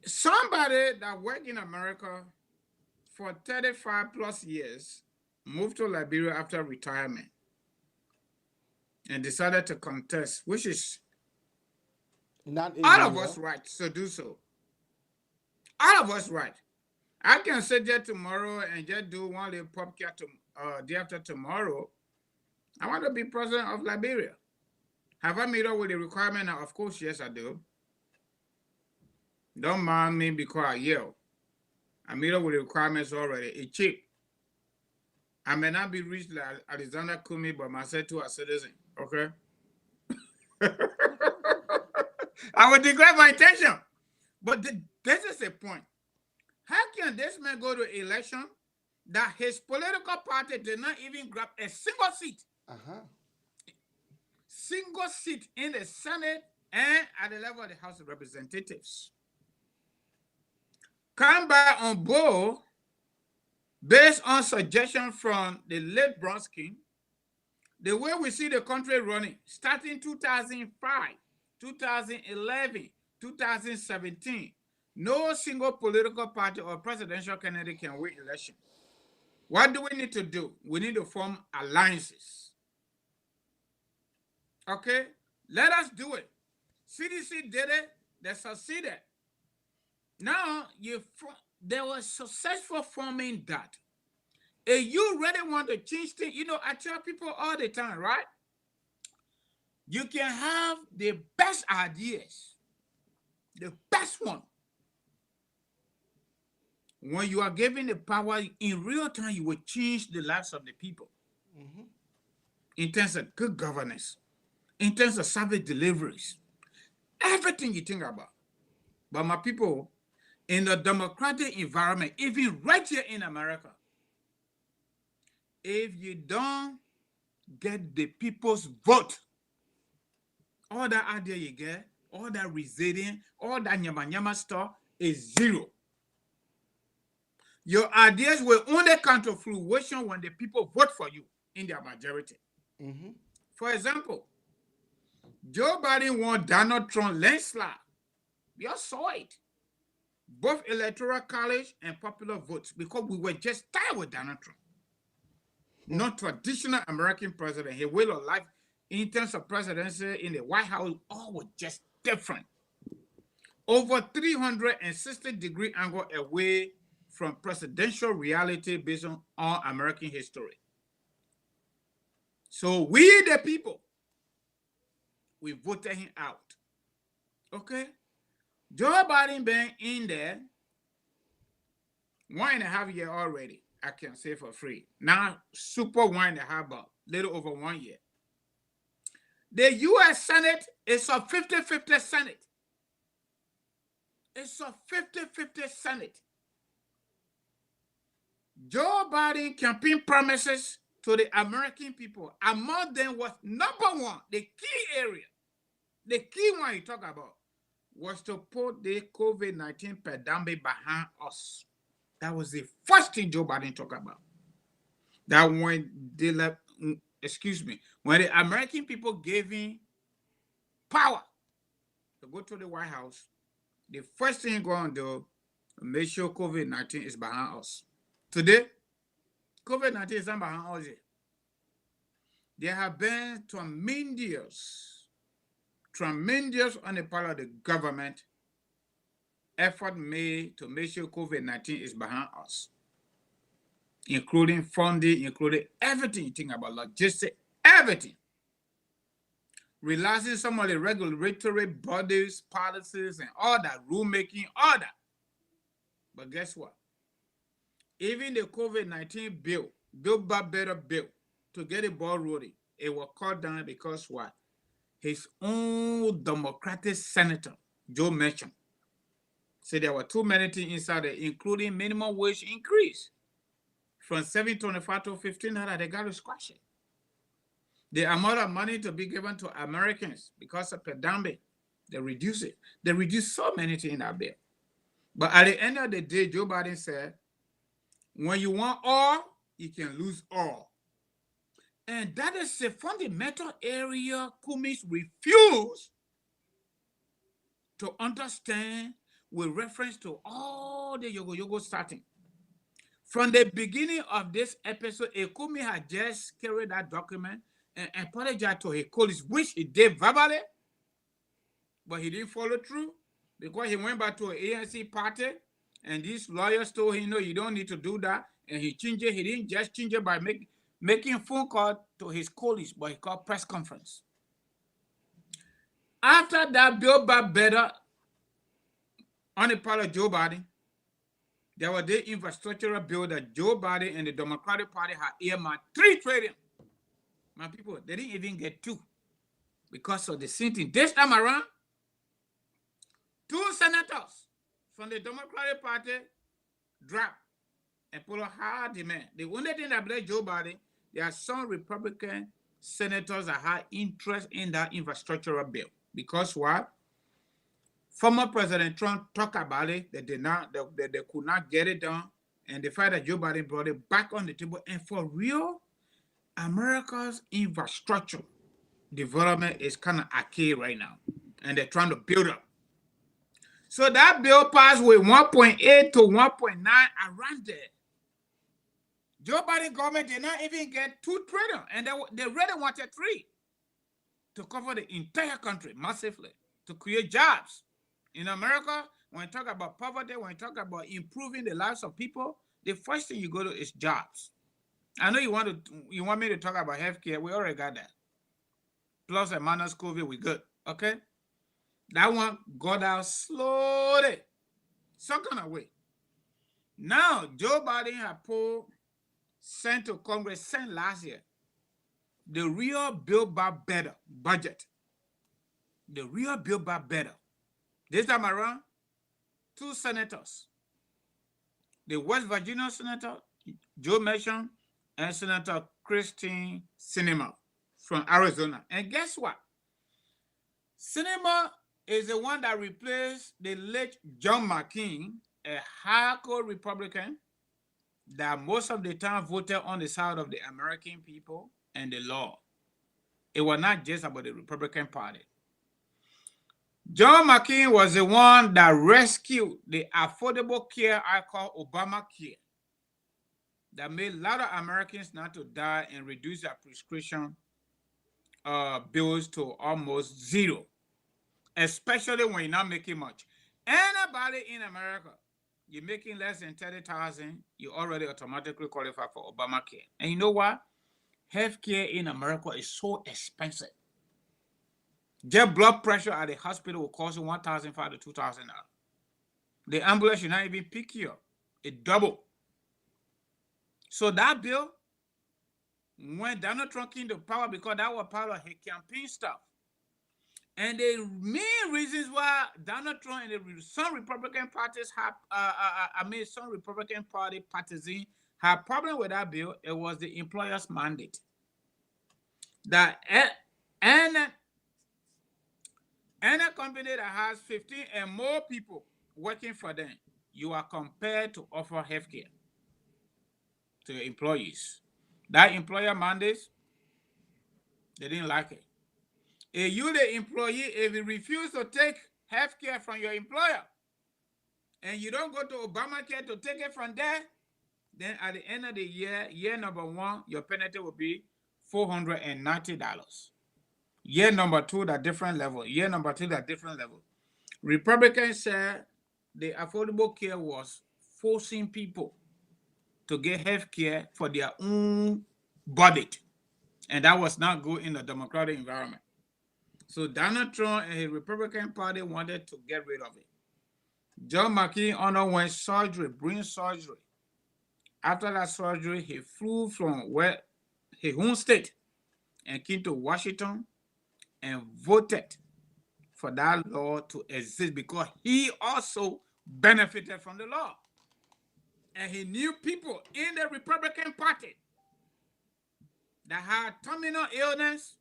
Somebody that worked in America for 35 plus years moved to Liberia after retirement and decided to contest, which is
not
all of us right to do so. All of us right. I can sit there tomorrow and just do one little podcast day after tomorrow. I want to be president of Liberia. Have I made up with the requirement? Now, of course, yes, I do. Don't mind me because I yell. I made up with the requirements already. It's cheap. I may not be rich like Alexander Kumi, but myself too a citizen. Okay? I will declare my intention. But this is the point. How can this man go to election that his political party did not even grab a single seat? Single seat in the Senate and at the level of the House of Representatives. Come back on board based on suggestion from the late Bronsky, the way we see the country running, starting 2005, 2011, 2017, no single political party or presidential candidate can win election. What do we need to do? We need to form alliances. Okay? Let us do it. CDC did it. They succeeded. Now, they were successful forming that. If you really want to change things, you know, I tell people all the time, right? You can have the best ideas. The best one. When you are given the power in real time, you will change the lives of the people. In terms of good governance, in terms of service deliveries, everything you think about. But my people, in the democratic environment, even right here in America, if you don't get the people's vote, all that idea you get, all that residing, all that nyama stuff is zero. Your ideas will only come to fruition when the people vote for you in their majority. For example, Joe Biden won Donald Trump landslide. We all saw it. Both electoral college and popular votes, because we were just tired with Donald Trump. Not traditional American president. His way of life in terms of presidency in the White House, all was just different. Over 360-degree angle away from presidential reality based on American history. So we, the people, we voted him out. Okay? Joe Biden been in there 1.5 years already, I can say for free. Now, super 1.5, but little over 1 year. The U.S. Senate is a 50-50 Senate. It's a 50-50 Senate. Joe Biden campaign promises to the American people, among them was number one, the key area, the key one he talked about, was to put the COVID-19 pandemic behind us. That was the first thing Joe Biden talked about. That when they left, when the American people gave him power to go to the White House, the first thing he's going to do, make sure COVID-19 is behind us. Today, COVID-19 is not behind us yet. There have been tremendous on the part of the government effort made to make sure COVID-19 is behind us, including funding, including everything you think about, logistics, everything. Relaxing some of the regulatory bodies, policies, and all that, rulemaking, all that. But guess what? Even the COVID-19 bill, Build Back Better bill, to get the ball rolling, it was cut down because what? His own Democratic senator, Joe Manchin, said there were too many things inside there, including minimum wage increase from $7.25 to $15. They got to squash it. The amount of money to be given to Americans because of pandemic, they reduce it. They reduce so many things in that bill. But at the end of the day, Joe Biden said, when you want all, you can lose all. And that is a fundamental area Cummings refused to understand with reference to all the yogo starting. From the beginning of this episode, Cummings had just carried that document and apologized to his colleagues, which he did verbally, but he didn't follow through because he went back to an ANC party and these lawyers told him, no, you don't need to do that. And he changed it. He didn't just change it by making a phone call to his colleagues, but he called press conference. After that Build Back Better on the part of Joe Biden, there was the infrastructural bill that Joe Biden and the Democratic Party had earmarked $3 trillion. My people, they didn't even get 2 because of the same thing. This time around, 2 senators from the Democratic Party dropped and put a high demand. The only thing that blame Joe Biden, there are some Republican senators that had interest in that infrastructural bill. Because what? Former President Trump talked about it. They could not get it done. And the fact that Joe Biden brought it back on the table. And for real, America's infrastructure development is kind of archaic right now. And they're trying to build up. So that bill passed with 1.8 to 1.9 around there. Joe Biden government did not even get $2 trillion, and they really wanted 3 to cover the entire country massively, to create jobs. In America, when you talk about poverty, when you talk about improving the lives of people, the first thing you go to is jobs. I know you want me to talk about healthcare. We already got that. Plus and minus COVID, we good. Okay? That one got out slowly, some kind of way. Now, Joe Biden had sent to Congress last year the real Build Back Better budget. The real Build Back Better. This time around, 2 senators. The West Virginia Senator, Joe Manchin, and Senator Christine Sinema from Arizona. And guess what? Sinema is the one that replaced the late John McCain, a hardcore Republican that most of the time voted on the side of the American people and the law. It was not just about the Republican Party. John McCain was the one that rescued the affordable care I call Obamacare, that made a lot of Americans not to die and reduce their prescription bills to almost zero, especially when you're not making much. Anybody in America, you're making less than $30,000, you already automatically qualify for Obamacare. And you know what? Healthcare in America is so expensive. Just blood pressure at the hospital will cost you $1,500 to $2,000. The ambulance should not even pick you up. It doubled. So that bill, when Donald Trump came to power, because that was part of his campaign stuff. And the main reasons why Donald Trump and some Republican parties have, some Republican Party partisans had problem with that bill, it was the employer's mandate. That any company that has 15 and more people working for them, you are compelled to offer health care to your employees. That employer mandates, they didn't like it. If you, the employee, if you refuse to take health care from your employer and you don't go to Obamacare to take it from there, then at the end of the year, year number 1, your penalty will be $490. Year number 2, that different level. Year number 3, that different level. Republicans said the Affordable Care was forcing people to get health care for their own budget. And that was not good in the Democratic environment. So Donald Trump and his Republican Party wanted to get rid of it. John McCain underwent surgery, brain surgery. After that surgery, he flew from his home state and came to Washington and voted for that law to exist because he also benefited from the law. And he knew people in the Republican Party that had terminal illness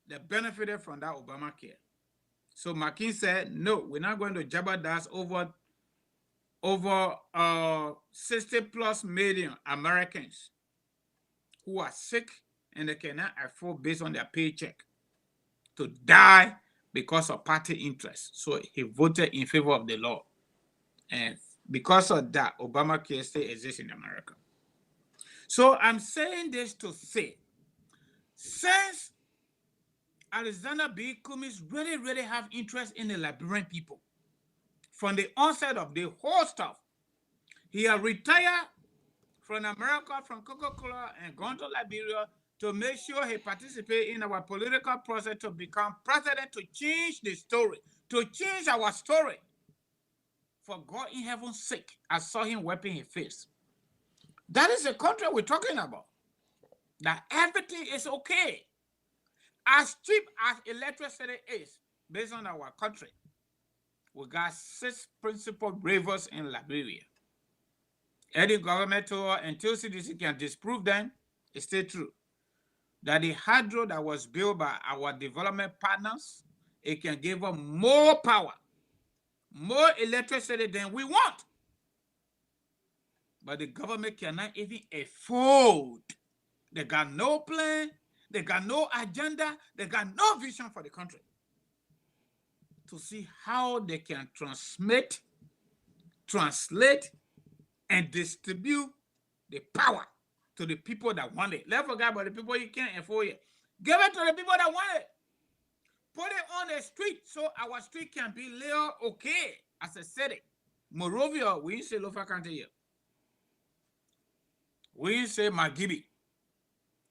that benefited from that Obamacare. So McCain said, no, we're not going to jeopardize over 60 plus million Americans who are sick and they cannot afford, based on their paycheck, to die because of party interest. So he voted in favor of the law. And because of that, Obamacare still exists in America. So I'm saying this to say, since Alexander B. Cummings really have interest in the Liberian people, from the onset of the whole stuff, he had retired from America, from Coca-Cola, and gone to Liberia to make sure he participated in our political process to become president, to change the story, to change our story. For God in heaven's sake, I saw him wiping his face. That is the country we're talking about. That everything is okay. As cheap as electricity is, based on our country, we got 6 principal rivers in Liberia. Any government tour until CDC can disprove them, it's still true. That the hydro that was built by our development partners, it can give us more power, more electricity than we want. But the government cannot even afford. They got no plan, they got no agenda, they got no vision for the country to see how they can transmit, translate, and distribute the power to the people that want it. Let's forget about the people you can't afford it. Give it to the people that want it. Put it on the street so our street can be little okay as a city. Morovia, we didn't say Lofa County here. We didn't say Magibi.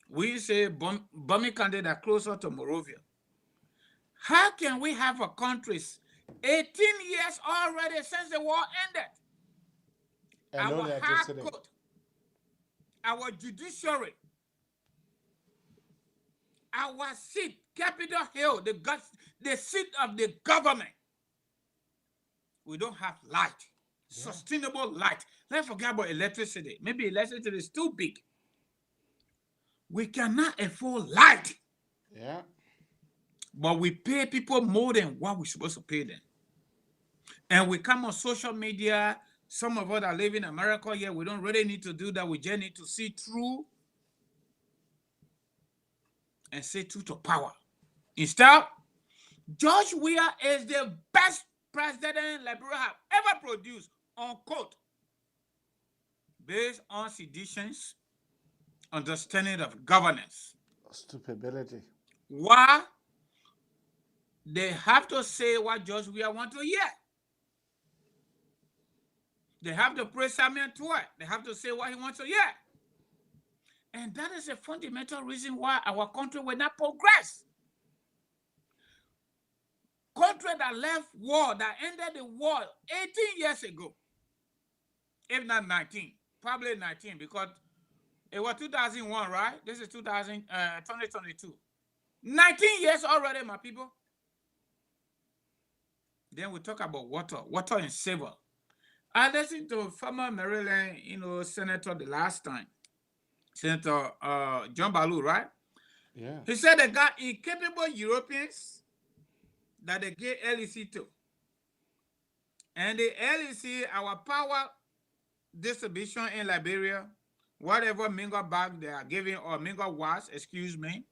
We didn't say Bumi County that closer to Morovia. How can we have a country 18 years already since the war ended?
And no
Our high
electricity.
court, our judiciary, our seat, Capitol Hill, the seat of the government. We don't have light, sustainable light. Let's forget about electricity. Maybe electricity is too big. We cannot afford light.
Yeah.
But we pay people more than what we're supposed to pay them. And we come on social media. Some of us that live in America here, we don't really need to do that. We just need to see through and say true to power. Instead, George Weah is the best president Liberia have ever produced, unquote, based on seditions, understanding of governance.
Stupidity.
Why? They have to say what George Weah wants to hear. They have to praise Samuel Twa. They have to say what he wants to hear. And that is a fundamental reason why our country will not progress. Country that left war, that ended the war 18 years ago, if not 19, probably 19, because it was 2001, right? This is 2022. 19 years already, my people. Then we talk about water and silver. I listened to former Maryland, senator the last time, Senator John Baloo, right?
Yeah.
He said they got incapable Europeans that they gave LEC to. And the LEC, our power distribution in Liberia, whatever mingle bag they are giving, or mingle watts, excuse me,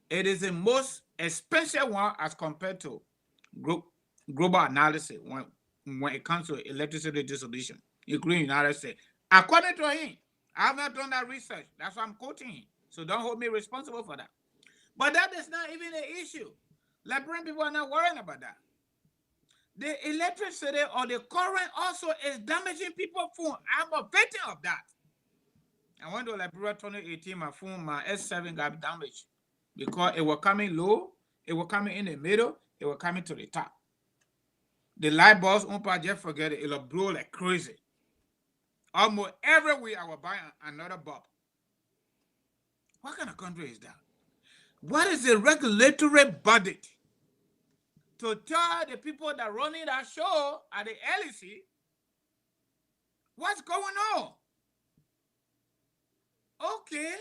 it is the most expensive one as compared to global analysis when it comes to electricity distribution, including United States. According to him, I have not done that research. That's why I'm quoting him. So don't hold me responsible for that. But that is not even an issue. Liberian people are not worrying about that. The electricity or the current also is damaging people's phone. I'm a victim of that. I went to Liberia 2018, my phone, my S7 got damaged because it was coming low, it was coming in the middle, it was coming to the top. The light bulbs, just forget it, it'll blow like crazy. Almost every week I will buy another bulb. What kind of country is that? What is the regulatory body to tell the people that running that show at the LEC what's going on? Okay,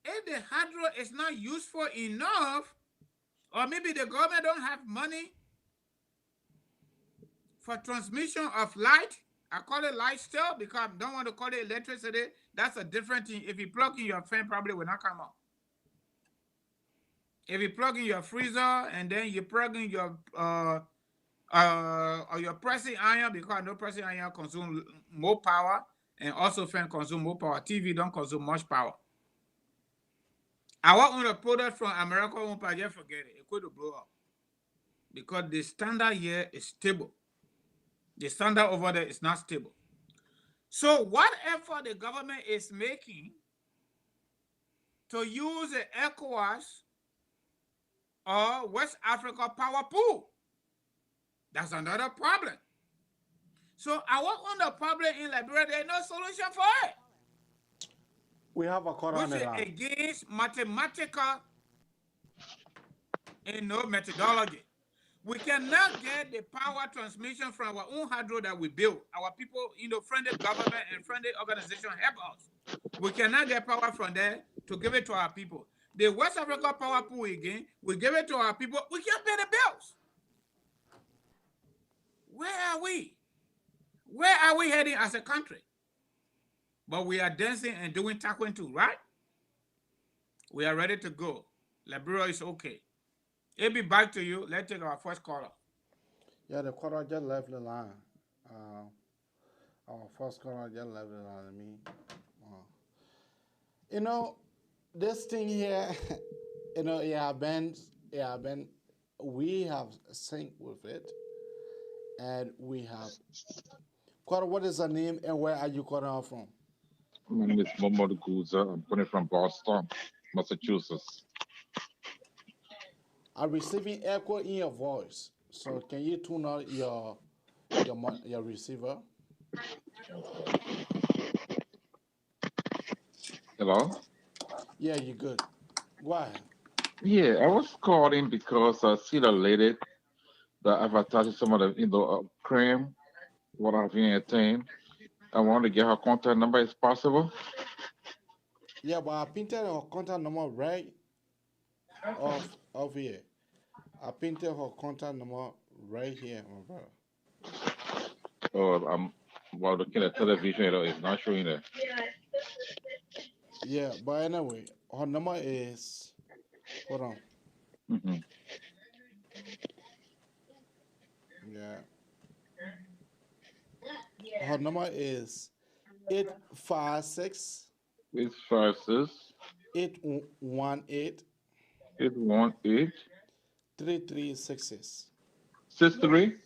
if the hydro is not useful enough, or maybe the government don't have money for transmission of light, I call it light still because I don't want to call it electricity. That's a different thing. If you plug in your fan, probably will not come out. If you plug in your freezer and then you plug in your or your pressing iron, because no pressing iron consume more power, and also fan consume more power. TV don't consume much power. I want a product from America, just forget it. It could blow up because the standard here is stable. The standard over there is not stable. So whatever the government is making to use the ECOWAS or West Africa power pool, that's another problem. So I want on the problem in Liberia, there's no solution for it.
We have a quarter on
Which
the
is
line.
against mathematical methodology. We cannot get the power transmission from our own hydro that we build. Our people, friendly government and friendly organization help us. We cannot get power from there to give it to our people. The West Africa power pool again, we give it to our people. We can't pay the bills. Where are we? Where are we heading as a country? But we are dancing and doing tackling too, right? We are ready to go. Liberia is okay. It'll be back to you. Let's take our first caller.
Yeah, the caller just left the line. Our first caller just left the line. This thing here, we have synced with it, and we have. Caller, what is the name and where are you calling from?
My name is Momodu Guza. I'm calling from Boston, Massachusetts.
I'm receiving echo in your voice. So can you tune out your receiver?
Hello?
Yeah, you're good. Go ahead.
Yeah, I was calling because I see the lady that advertises some of the cream, what have you attained. I want to get her contact number if possible.
Yeah, but I painted her contact number right off here. I painted her contact number right here, my brother.
Or I'm while looking at television, it's not showing it.
Yeah, but anyway, her number is, hold on.
Mm-hmm.
Yeah. Her number is 856
856
818
818
3366.
63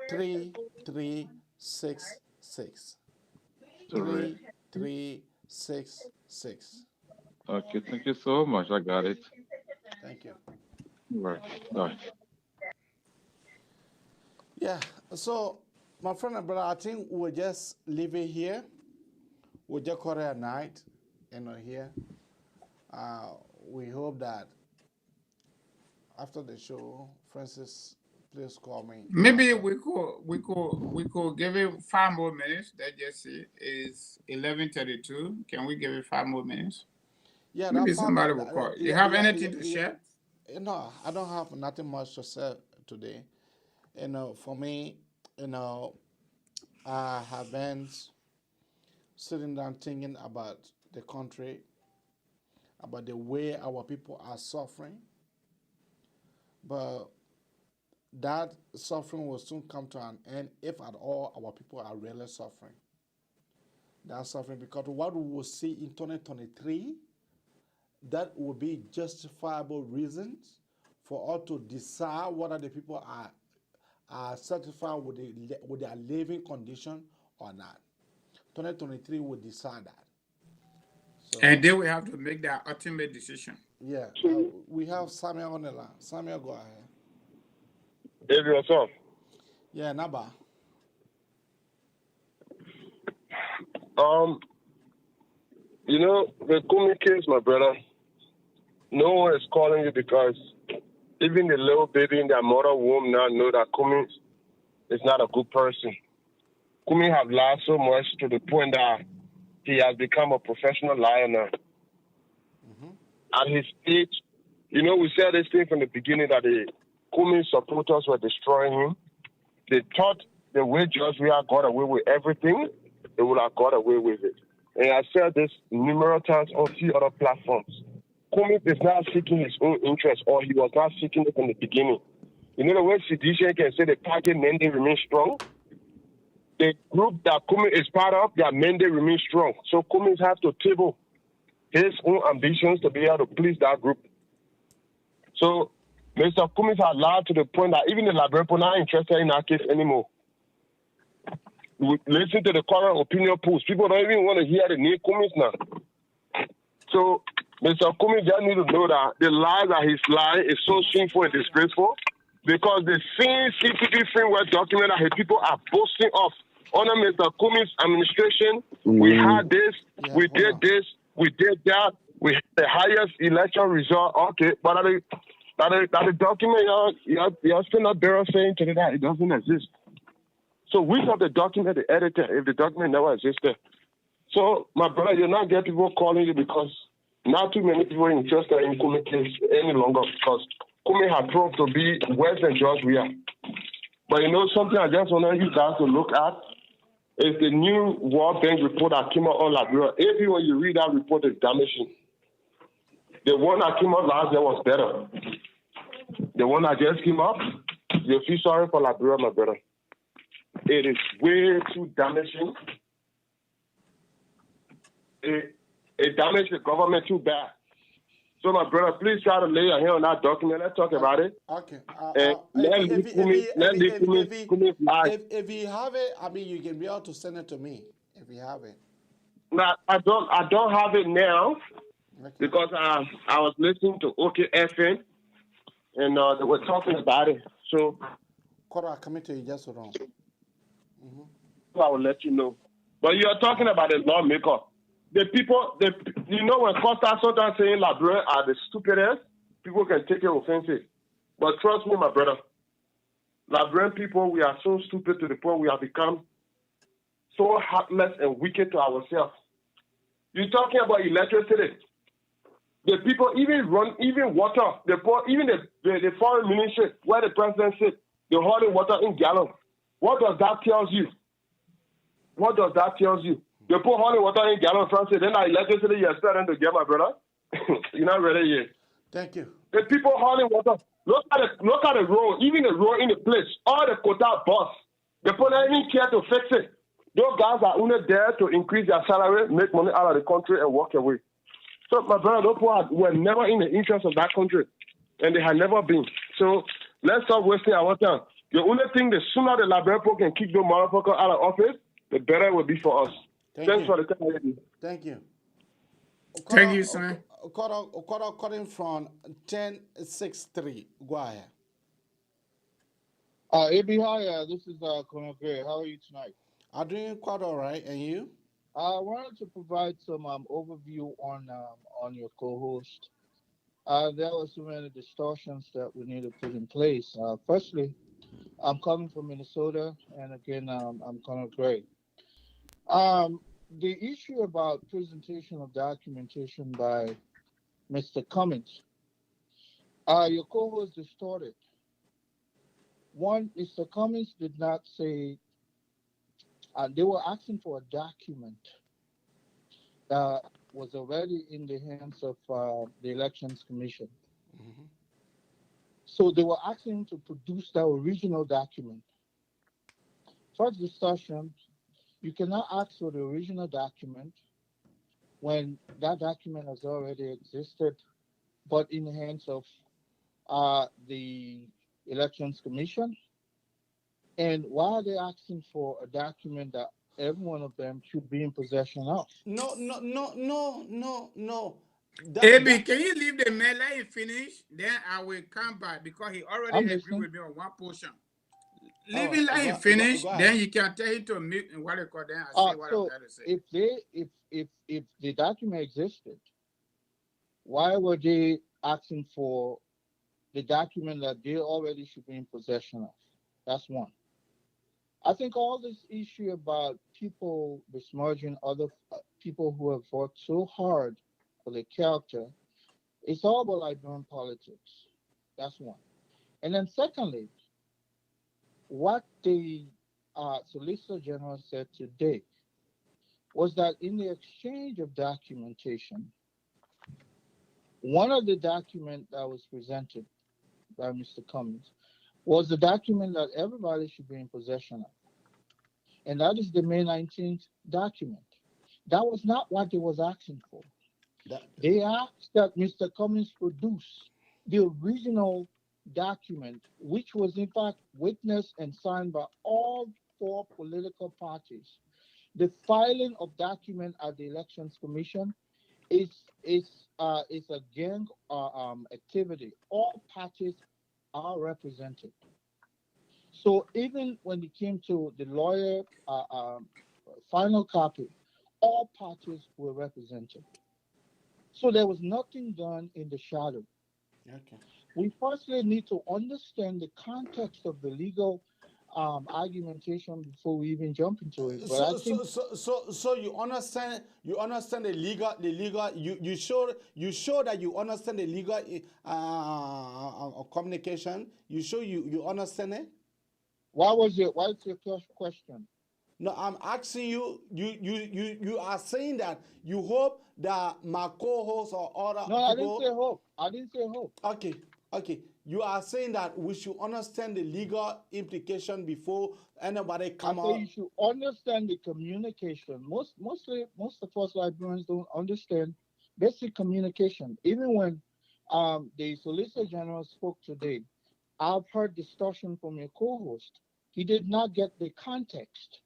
3366.
3.
3366.
Okay, thank you so much. I got it.
Thank you.
Right. Bye.
Yeah, so my friend and brother, I think we'll just leave it here. We'll just call it a night, here. We hope that after the show, Francis, please call me.
Maybe we could give it 5 more minutes. That just it is 11:32. Can we give it 5 more minutes?
Yeah,
Maybe somebody will call. You have anything to share?
No, I don't have nothing much to say today. For me, I have been sitting down thinking about the country, about the way our people are suffering. But that suffering will soon come to an end if at all our people are really suffering. That suffering, because what we will see in 2023, that will be justifiable reasons for us to decide whether the people are satisfied with their living condition or not. 2023 will decide that. So,
and then we have to make that ultimate decision.
Yeah, we have Samuel on the line. Samuel, go ahead.
Hey, what's up?
Yeah, Naba.
The Kumi case, my brother, no one is calling you because even the little baby in their mother womb now know that Kumi is not a good person. Kumi have lied so much to the point that he has become a professional liar now. At his age, we said this thing from the beginning that the Kumi supporters were destroying him. They thought the way George Weah got away with everything, they would have got away with it. And I said this numerous times on 3 other platforms. Kumi is not seeking his own interest, or he was not seeking it from the beginning. You know the way Sidisha can say the party mandate remains strong? The group that Kumi is part of, their mandate remains strong. So Kumi has to table his own ambitions to be able to please that group. So Mr. Kumi has lied to the point that even the Liberian People are not interested in that case anymore. We listen to the current opinion polls. People don't even want to hear the name Kumi now. So Mr. Kumi just need to know that the lie that he's lying is so shameful and disgraceful because the same CPP framework document that his people are boasting of under Mr. Kumi's administration, we had this, we did this, we did that, we had the highest election result. Okay, but that the document you're still not there saying today that it doesn't exist. So we have the document, the editor, if the document never existed. So, my brother, you're not getting people calling you because not too many people are interested in Kumi case any longer because Kumi has proved to be worse than George Weah. But something I just want you guys to look at is the new World Bank report that came out on Liberia. Everyone you read that report is damaging. The one that came out last year was better. The one that just came up, you feel sorry for Liberia, my brother. It is way too damaging. It damaged the government too bad. So, my brother, please try to lay your hand on that document. Let's talk about it.
Okay. If you have it, you can be able to send it to me if you have it.
Now, I don't have it now because I was listening to OKFN and they were talking about it. So
Kora committee just wrong.
I will let you know. But you are talking about the lawmaker. The people, you know, when Costa sometimes saying Liberians are the stupidest, people can take it offensive. But trust me, my brother, Liberian people, we are so stupid to the point we have become so heartless and wicked to ourselves. You're talking about electricity. The people even water, even the foreign ministry where the president sits, they holding water in gallons. What does that tell you? What does that tell you? They put holding water in gallons, France, then our electricity you expect them to get, my brother. You're not ready yet.
Thank you.
The people holding water. Look at the road, even the road in the place, all the quota bus. The people don't even care to fix it. Those guys are only there to increase their salary, make money out of the country, and walk away. So, my brother, those people were never in the interest of that country, and they had never been. So, let's stop wasting our time. The only thing, the sooner the Liberian people can kick those motherfuckers out of office, the better it will be for us. Thanks for the time.
Thank you.
Thank you, son.
Okoro calling from 1063. Go ahead.
AB, hi. This is Colonel Gray. How are you tonight?
I'm doing quite all right. And you?
I wanted to provide some overview on your co-host. There were so many distortions that we need to put in place. Firstly, I'm coming from Minnesota, and again, I'm Colonel Gray. The issue about presentation of documentation by Mr. Cummins, your co-host distorted. One, Mr. Cummins did not say, they were asking for a document that was already in the hands of the Elections Commission.
Mm-hmm.
So they were asking him to produce the original document. First discussion, you cannot ask for the original document when that document has already existed, but in the hands of the Elections Commission. And why are they asking for a document that every one of them should be in possession of?
No.
AB, can you leave the mail? Let him finish. Then I will come back because he already agreed with me on one portion. Leave it, let him finish. Then you can tell him to mute and what they call them. I say what I'm trying to say.
If the document existed, why were they asking for the document that they already should be in possession of? That's one. I think all this issue about people besmirching other people who have worked so hard for their character, it's all about Liberian politics. That's one. And then secondly, what the Solicitor General said today was that in the exchange of documentation, one of the documents that was presented by Mr. Cummins was the document that everybody should be in possession of. And that is the May 19th document. That was not what they was asking for. They asked that Mr. Cummins produce the original document, which was in fact witnessed and signed by all 4 political parties. The filing of document at the Elections Commission is a gang activity. All parties are represented. So even when it came to the lawyer final copy, all parties were represented. So there was nothing done in the shadow.
Okay.
We firstly need to understand the context of the legal argumentation before we even jump into it. But
So you understand the legal you show that you understand the legal communication. You show you understand it.
What's your question?
No, I'm asking you. You are saying that you hope that my co-hosts or other people.
I didn't say hope.
Okay. You are saying that we should understand the legal implication before anybody come out.
You should understand the communication. Most of us Liberians don't understand basic communication. Even when the Solicitor General spoke today, I've heard discussion from your co-host. He did not get the context.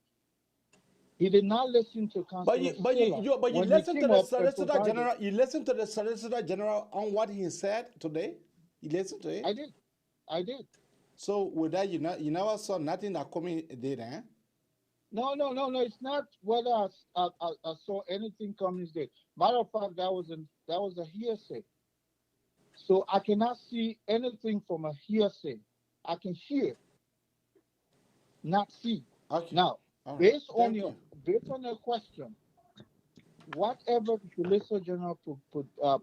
He did not listen to Councilor
But you listen to the Solicitor General. You listen to the Solicitor General on what he said today. You listened to it?
I did. I did.
So with that, you never saw nothing that Comey did, eh?
No. It's not whether I saw anything coming today. Matter of fact, that was a hearsay. So I cannot see anything from a hearsay. I can hear, not see.
Okay.
Now,
All right.
based on
Thank
your
you.
based on your question, whatever the Solicitor General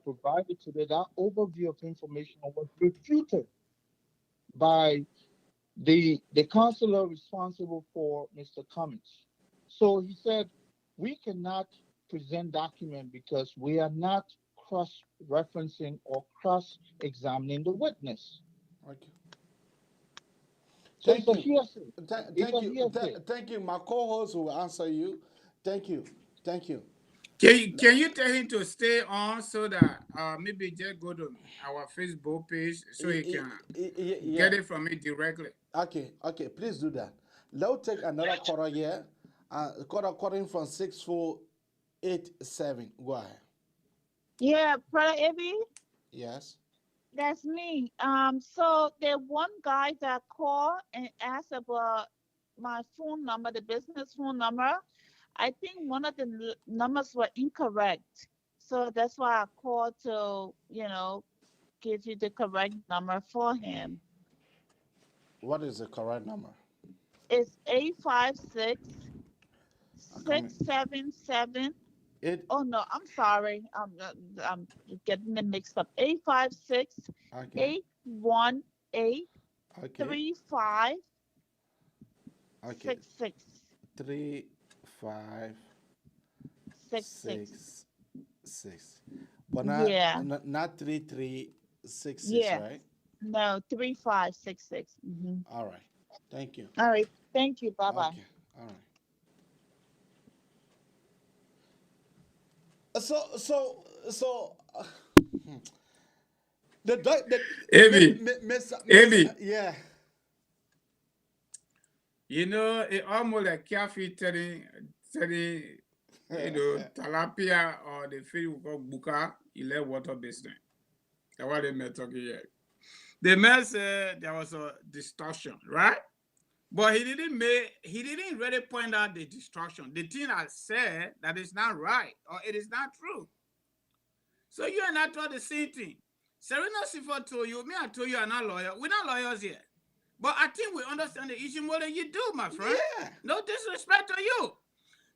provided today, that overview of information was refuted by the counselor responsible for Mr. Cummings. So he said, we cannot present document because we are not cross-referencing or cross-examining the witness.
Okay.
So
Thank
it's a
you.
hearsay. It's
Thank
a
you.
hearsay.
Thank you. My co-host will answer you. Thank you. Thank you.
Can you tell him to stay on so that maybe just go to our Facebook page so he can get it from me directly?
Okay. Okay. Please do that. Let's take another caller here. Caller calling from 6487. Go ahead.
Yeah, Brother Abby,
Yes.
that's me. So the one guy that called and asked about my phone number, the business phone number, I think one of the numbers were incorrect. So that's why I called to, give you the correct number for him.
What is the correct number?
It's 856
Come
677.
It.
Oh no, I'm sorry. I'm getting them mixed up. 856
Okay.
818
Okay.
3566.
3566. But
Yeah.
not 3366,
Yeah.
right?
No, 3566.
All right. Thank you.
All right. Thank you. Bye bye.
Okay. All right. So
Abby,
yeah.
You know, it almost like Kafi telling tilapia or the fish we call buka, he left water business. That's what they met talking here. The man said there was a distortion, right? But he didn't really point out the distortion. The thing I said that is not right or it is not true. So you and I thought the same thing. Serena Sifa told you, me I told you I'm not lawyer. We're not lawyers here. But I think we understand the issue more than you do, my friend.
Yeah.
No disrespect to you.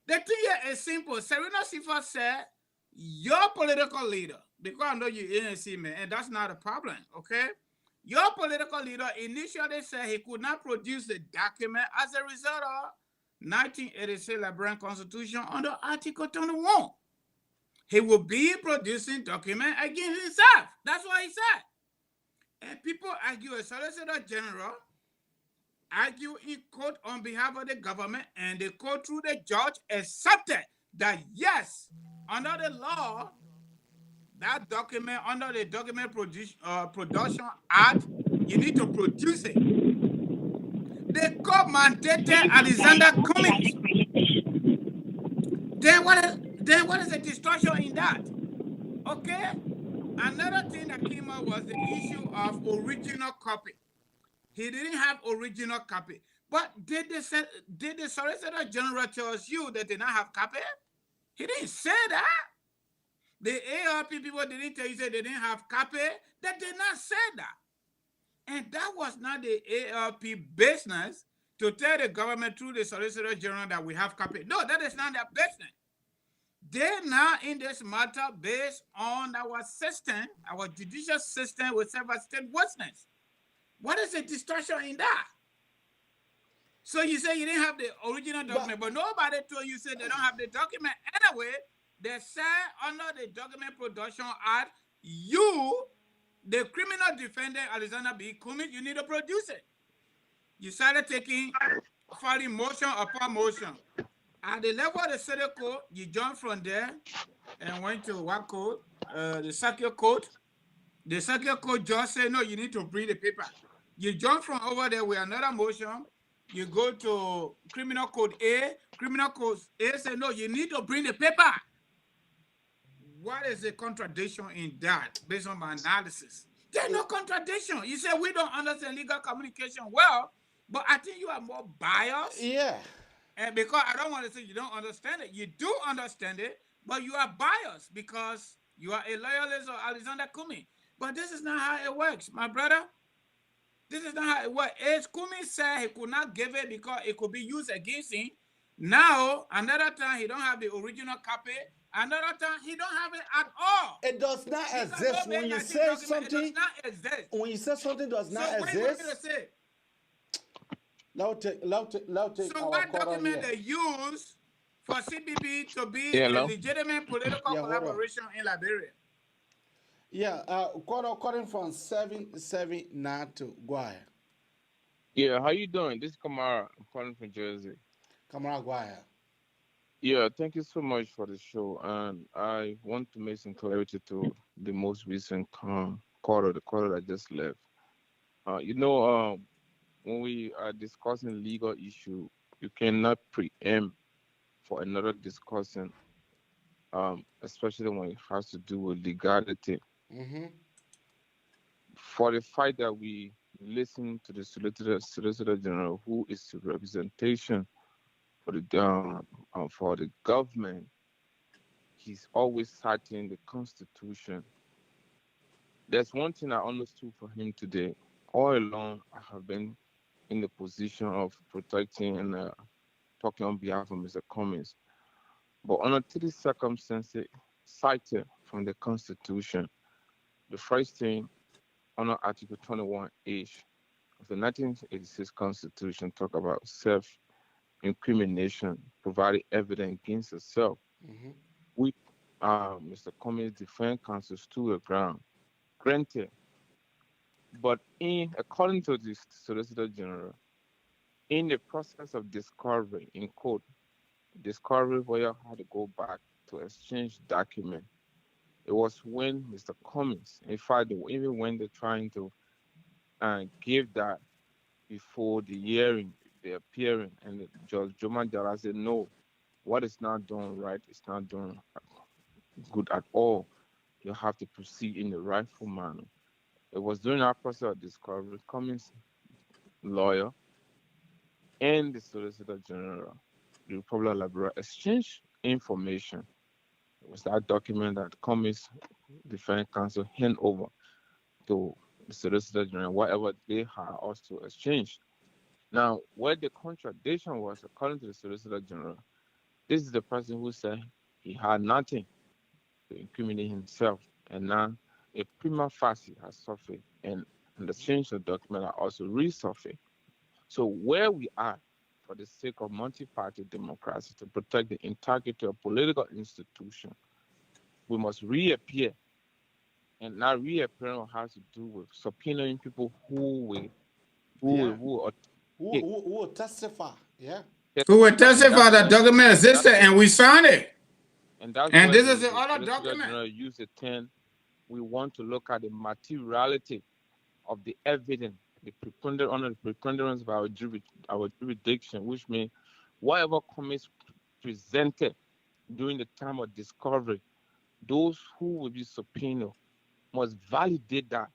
The thing here is simple. Serena Sifa said, your political leader, because I know you ANC, man, and that's not a problem, okay? Your political leader initially said he could not produce the document as a result of 1986 Liberian Constitution under Article 21. He will be producing document against himself. That's what he said. And people argue, a Solicitor General argue in court on behalf of the government, and the court through the judge accepted that yes, under the law, that document, under the Document Production Act, you need to produce it. The court mandated Alexander Cummings. Then what is the distortion in that? Okay? Another thing that came out was the issue of original copy. He didn't have original copy. But did the Solicitor General tell you that they did not have copy? He didn't say that. The ARP people didn't tell you that they didn't have copy. They did not say that. And that was not the ARP business to tell the government through the Solicitor General that we have copy. No, that is not their business. They're now in this matter based on our system, our judicial system with several state witnesses. What is the distortion in that? So you say you didn't have the original document, but nobody told you said they don't have the document. Anyway, they said under the Document Production Act, you, the criminal defendant, Alexander B. Cummings, you need to produce it. You started filing motion upon motion. At the level of the city court, you jumped from there and went to what court? The circuit court. The circuit court judge said, no, you need to bring the paper. You jump from over there with another motion. You go to criminal code A. Criminal code A said, no, you need to bring the paper. What is the contradiction in that based on my analysis? There's no contradiction. You say we don't understand legal communication well, but I think you are more biased.
Yeah.
And because I don't want to say you don't understand it, you do understand it, but you are biased because you are a loyalist of Alexander Kumi. But this is not how it works, my brother. This is not how it works. As Kumi said he could not give it because it could be used against him. Now, another time he don't have the original copy. Another time he don't have it at all.
It does not
You
exist when you say something.
It does not exist.
When you say something does not
So what do you want
exist.
me to say?
Take
So
our
what document
here.
they use for CPP to be
Yeah,
a
hello?
legitimate political collaboration in Liberia?
Yeah, according from 779 go ahead.
Yeah, how you doing? This is Kamara. I'm calling from Jersey.
Kamara, go ahead.
Yeah, thank you so much for the show. And I want to make some clarity to the most recent quarter, the quarter that just left. When we are discussing legal issue, you cannot preempt for another discussion, especially when it has to do with legality.
Mm-hmm.
For the fact that we listen to the Solicitor General, who is the representation for the government, he's always citing the Constitution. There's one thing I understood from him today. All along, I have been in the position of protecting and talking on behalf of Mr. Cummings. But under three circumstances cited from the Constitution, the first thing under Article 21H of the 1986 Constitution talk about self-incrimination, providing evidence against yourself,
Mm-hmm.
which Mr. Cummings' defense counsel stood the ground. Granted, but according to the Solicitor General, in the process of discovery, in court, discovery where you had to go back to exchange document. It was when Mr. Cummings, in fact, even when they're trying to give that before the hearing, the appearing, and the Judge Joman Jara said, no, what is not done right is not done good at all. You have to proceed in the rightful manner. It was during our process of discovery, Cummings' lawyer and the Solicitor General, the Republic of Liberia, exchanged information. It was that document that Cummings Defense Counsel hand over to the Solicitor General, whatever they had also exchanged. Now, where the contradiction was, according to the Solicitor General, this is the person who said he had nothing to incriminate himself, and now a prima facie has surfaced, and the change of document are also resurfaced. So where we are, for the sake of multi-party democracy, to protect the integrity of political institutions, we must reappear. And now reappearing has to do with subpoenaing people who
will testify. Yeah.
Who will testify that document existed and we signed it.
And that's
and
where
this is the other
Solicitor
document.
General use the term, we want to look at the materiality of the evidence, the preponderance of our jurisdiction, which means whatever comments presented during the time of discovery, those who will be subpoenaed must validate that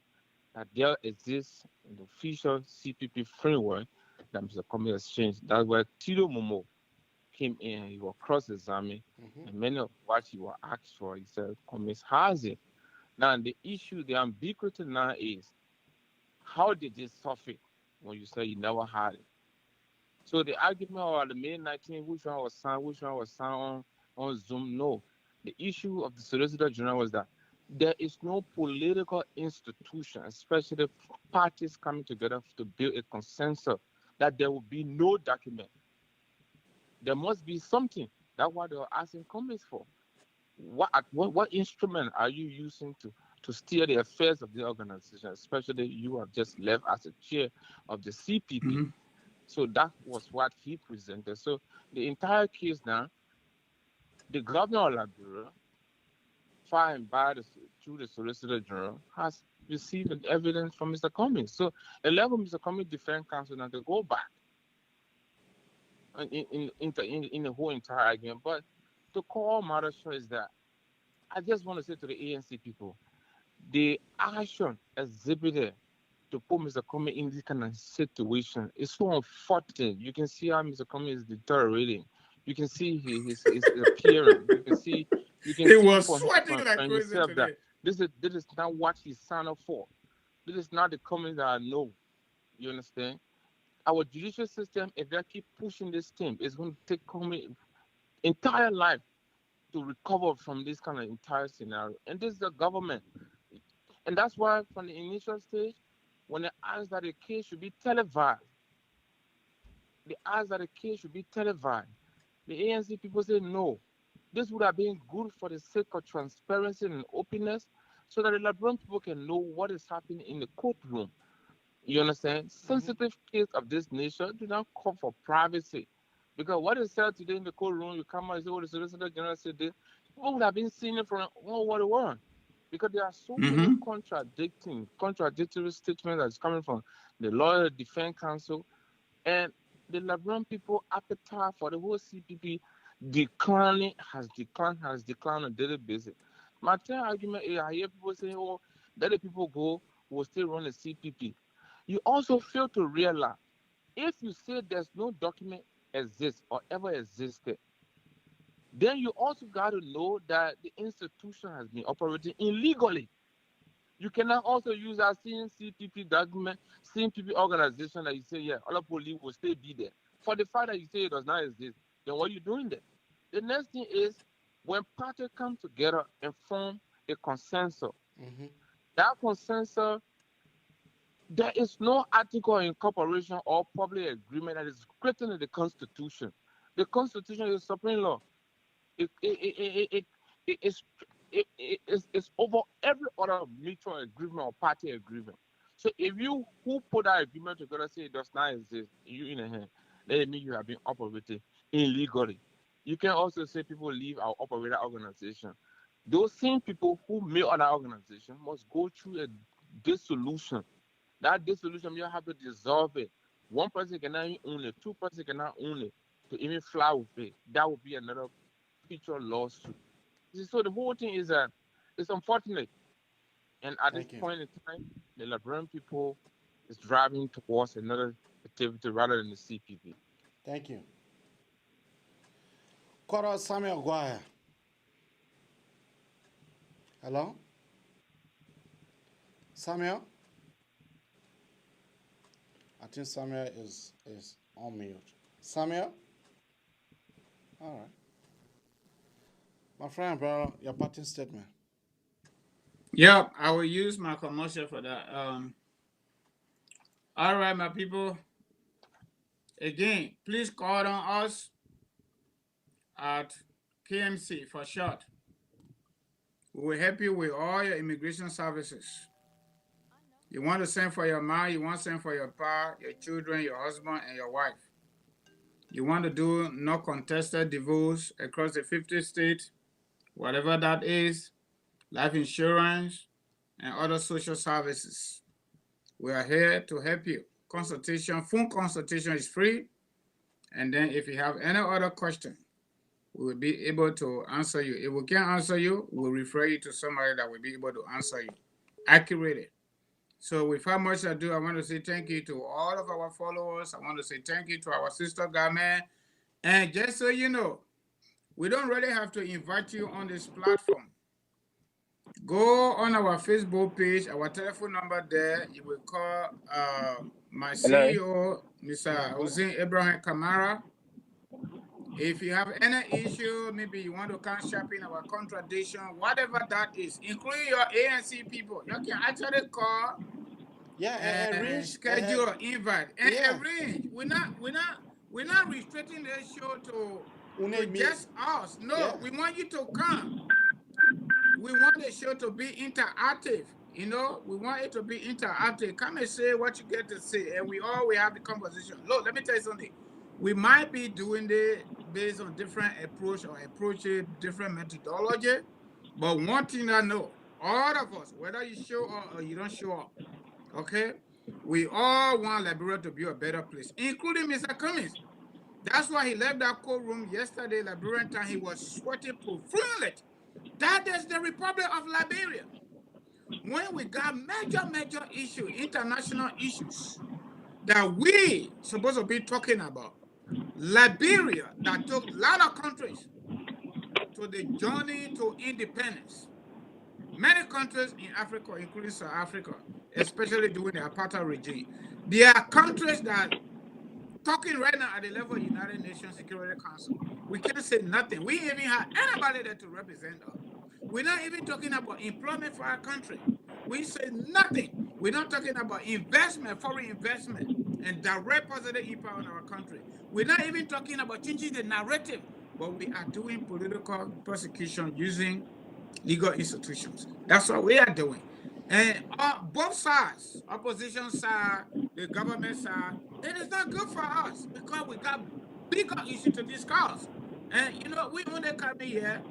there exists an official CPP framework that Mr. Cummings has changed. That's where Tito Momo came in, he was cross-examined, and many of what he was asked for, he said, Cummings has it. Now, the issue, the ambiguity now is, how did this surface when you say you never had it? So the argument about the May 19th, which one was signed on Zoom, no. The issue of the Solicitor General was that there is no political institution, especially parties coming together to build a consensus, that there will be no document. There must be something. That's what they were asking Cummings for. What instrument are you using to steer the affairs of the organization, especially you have just left as a chair of the CPP?
Mm-hmm.
So that was what he presented. So the entire case now, the governor of Liberia, filed through the Solicitor General, has received evidence from Mr. Cummings. So the level Mr. Cummings defense counsel now to go back in the whole entire argument. But to call matters short is that I just want to say to the ANC people, The action exhibited to put Mr. Comey in this kind of situation is so unfortunate. You can see how Mr. Comey is deteriorating. You can see his appearance. You can
He
see
was
for
sweating like crazy
himself that
today.
this is not what he signed up for. This is not the Comey that I know. You understand? Our judicial system, if they keep pushing this thing, it's going to take Comey entire life to recover from this kind of entire scenario. And this is the government. And that's why from the initial stage, when they asked that the case should be televised, they asked that the case should be televised. The ANC people say no. This would have been good for the sake of transparency and openness so that the Liberian people can know what is happening in the courtroom. You understand? Sensitive case of this nature do not call for privacy. Because what is said today in the courtroom, you come out and say, oh, the Solicitor General said this, people would have been seeing it from all over the world. Because there are so many contradictory statements that's coming from the lawyer, defense counsel, and the Liberian people appetite for the whole CPP has declined on a daily basis. My third argument is I hear people saying, oh, let the people go, we'll still run the CPP. You also fail to realize if you say there's no document exists or ever existed, then you also got to know that the institution has been operating illegally. You cannot also use our CPP document, CPP organization that you say, yeah, all of police will still be there. For the fact that you say it does not exist, then what are you doing there? The next thing is when parties come together and form a consensus, that consensus, there is no article in incorporation or public agreement that is written in the Constitution. The Constitution is supreme law. It's over every other mutual agreement or party agreement. So if you who put that agreement together say it does not exist, you in a hand, that means you have been operating illegally. You can also say people leave our operator organization. Those same people who made other organization must go through a dissolution. That dissolution, you have to dissolve it. One person cannot own it, two persons cannot own it to even fly with it. That would be another future lawsuit. So the whole thing is it's unfortunate. And at this point in time, the Liberian people is driving towards another activity rather than the CPP.
Thank you. Koro Samuel, go ahead. Hello? Samuel? I think Samuel is on mute. Samuel? All right. My friend, brother, your parting statement.
Yep, I will use my commercial for that. All right, my people. Again, please call on us at KMC for short. We will help you with all your immigration services. You want to send for your mom, you want to send for your pa, your children, your husband, and your wife. You want to do no contested divorce across the 50 states, whatever that is, life insurance, and other social services. We are here to help you. Consultation, phone consultation is free. And then if you have any other question, we will be able to answer you. If we can't answer you, we'll refer you to somebody that will be able to answer you accurately. So without much ado, I want to say thank you to all of our followers. I want to say thank you to our sister Garmai. And just so you know, we don't really have to invite you on this platform. Go on our Facebook page, our telephone number there. You will call my CEO, Mr. Hussein Abraham Kamara. If you have any issue, maybe you want to come shopping our contradiction, whatever that is, including your ANC people, you can actually call and schedule an invite and arrange. We're not restricting this show to just us. No, we want you to come. We want the show to be interactive. You know, we want it to be interactive. Come and say what you get to say, and we have the conversation. Look, let me tell you something. We might be doing it based on different approaches, different methodology. But one thing I know, all of us, whether you show up or you don't show up, okay, we all want Liberia to be a better place, including Mr. Cummings. That's why he left that courtroom yesterday, Liberian time. He was sweating profusely. That is the Republic of Liberia. when we got major issue, international issues that we supposed to be talking about. Liberia, that took a lot of countries to the journey to independence. Many countries in Africa, including South Africa, especially during the apartheid regime, there are countries that talking right now at the level of United Nations Security Council. We can't say nothing. We even have anybody there to represent us. We're not even talking about employment for our country. We say nothing. We're not talking about investment, foreign investment, and direct positive impact on our country. We're not even talking about changing the narrative, but we are doing political persecution using legal institutions. That's what we are doing. And both sides, opposition side, the government side, it is not good for us because we got bigger issues to discuss. And you know, we only come here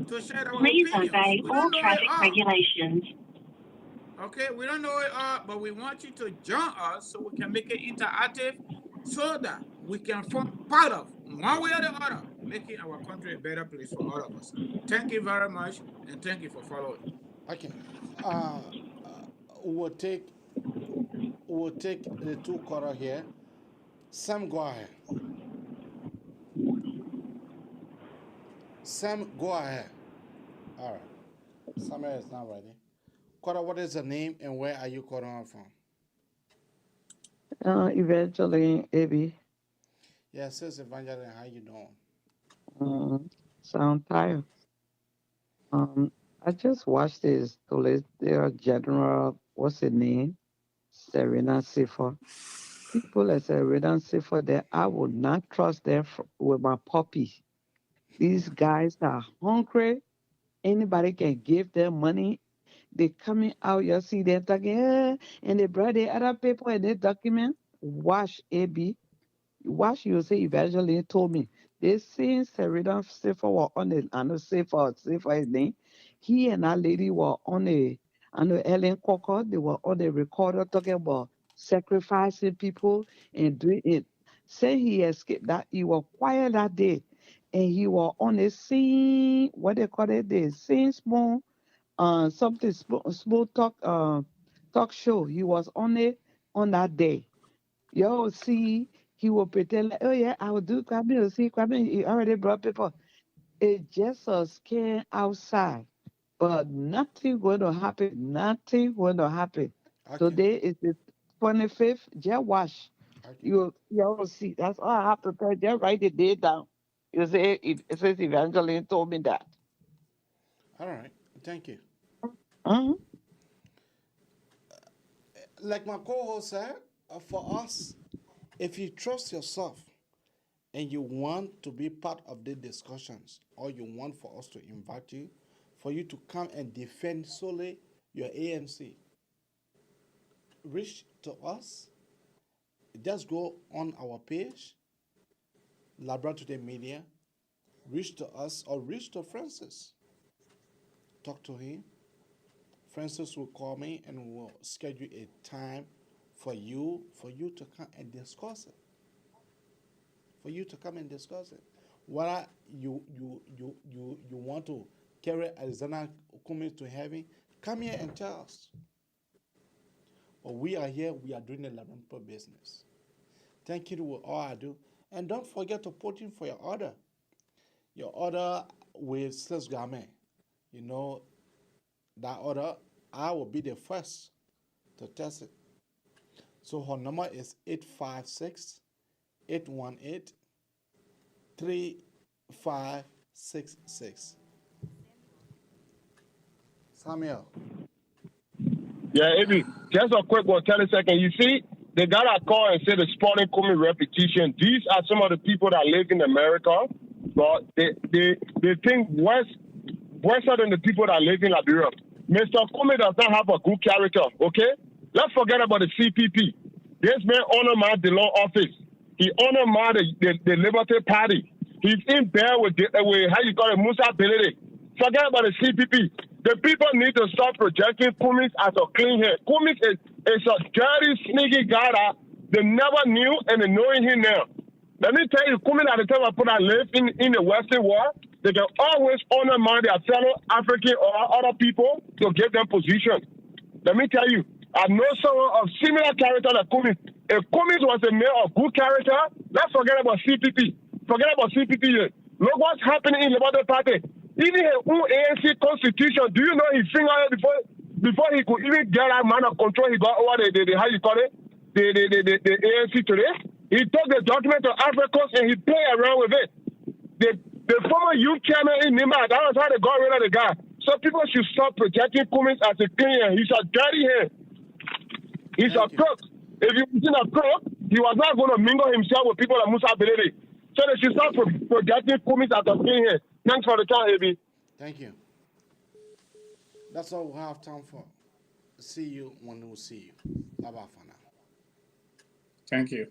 to share our
Please
opinions.
obey
We
all
don't know it
traffic
all.
regulations.
Okay, we don't know it all, but we want you to join us so we can make it interactive so that we can form part of, one way or the other, making our country a better place for all of us. Thank you very much, and thank you for following.
Okay. We'll take the two caller here. Sam, go ahead. Sam, go ahead. All right. Samuel is not ready. Caller, what is the name and where are you calling on from?
Eventually, Abby.
Yeah, sis Evangeline, how you doing?
Sound tired. I just watched this Solicitor General, what's her name? Serena Sifor. People like Serena Sifor, that I would not trust them with my puppy. These guys are hungry. Anybody can give them money. They coming out, you see them talking, and they brought the other people and they document. Watch AB. Watch you say Evangeline told me. They seen Serena Safer were on the I know Safer his name. He and that lady were on a I know Ellen Cocker, they were on the recorder talking about sacrificing people and doing it. Say he escaped that he was quiet that day and he was on a scene what they call it the scene small something small talk show. He was on it on that day. Yo, see, he will pretend like, oh yeah, I will do Kwame. You see, Kwame, he already brought people. It's just a scare outside, but nothing going to happen. Nothing going to happen.
Okay.
Today is the 25th. Just watch.
Okay.
You will see. That's all I have to tell you. Just write the date down. You say it says Evangeline told me that.
All right. Thank you.
Mm-hmm.
Like my co-host said, for us, if you trust yourself and you want to be part of the discussions, or you want for us to invite you, for you to come and defend solely your ANC, reach to us. Just go on our page, Labrador Today Media, reach to us or reach to Francis. Talk to him. Francis will call me and we'll schedule a time for you to come and discuss it. For you to come and discuss it. Whether you want to carry Alexander Cummings to heaven, come here and tell us. But we are here, we are doing the Liberian People business. Thank you to all I do. And don't forget to put in for your order. Your order with Sis Garmai. You know, that order, I will be the first to test it. So her number is 856-818-3566. Samuel.
Yeah, Eddie, just a quick one, 10 seconds. You see, they got a call and said the sporting coming repetition. These are some of the people that live in America, but they think worse than the people that live in Liberia. Mr. Comey does not have a good character, okay? Let's forget about the CPP. This man honor my DeLong office. He honor my the Liberty Party. He's in bed with how you call it, Musa Belede. Forget about the CPP. The people need to stop projecting Cummings as a clean head. Cummings is a dirty, sneaky guy that they never knew and they knowing him now. Let me tell you, Cummings at the time I put I live in the Western world, they can always honor their fellow African or other people to give them position. Let me tell you, I know someone of similar character like Cummins. If Cummins was a male of good character, let's forget about CPP. Forget about CPP here. Look what's happening in the Liberal Party. Even his own ANC constitution, do you know he fingered it before he could even get that man of control he got over the how you call it? The ANC today? He took the document to Africa and he played around with it. The former youth chairman in Nima, that was how they got rid of the guy. So people should stop projecting Cummins as a clean. He's a dirty hand. He's a crook. If he was in a crook, he was not going to mingle himself with people like Musa Beledi. So they should stop projecting Cummins as a clean hand. Thanks for the time, AB.
Thank you. That's all we have time for. See you when we see you. Bye-bye for now.
Thank you.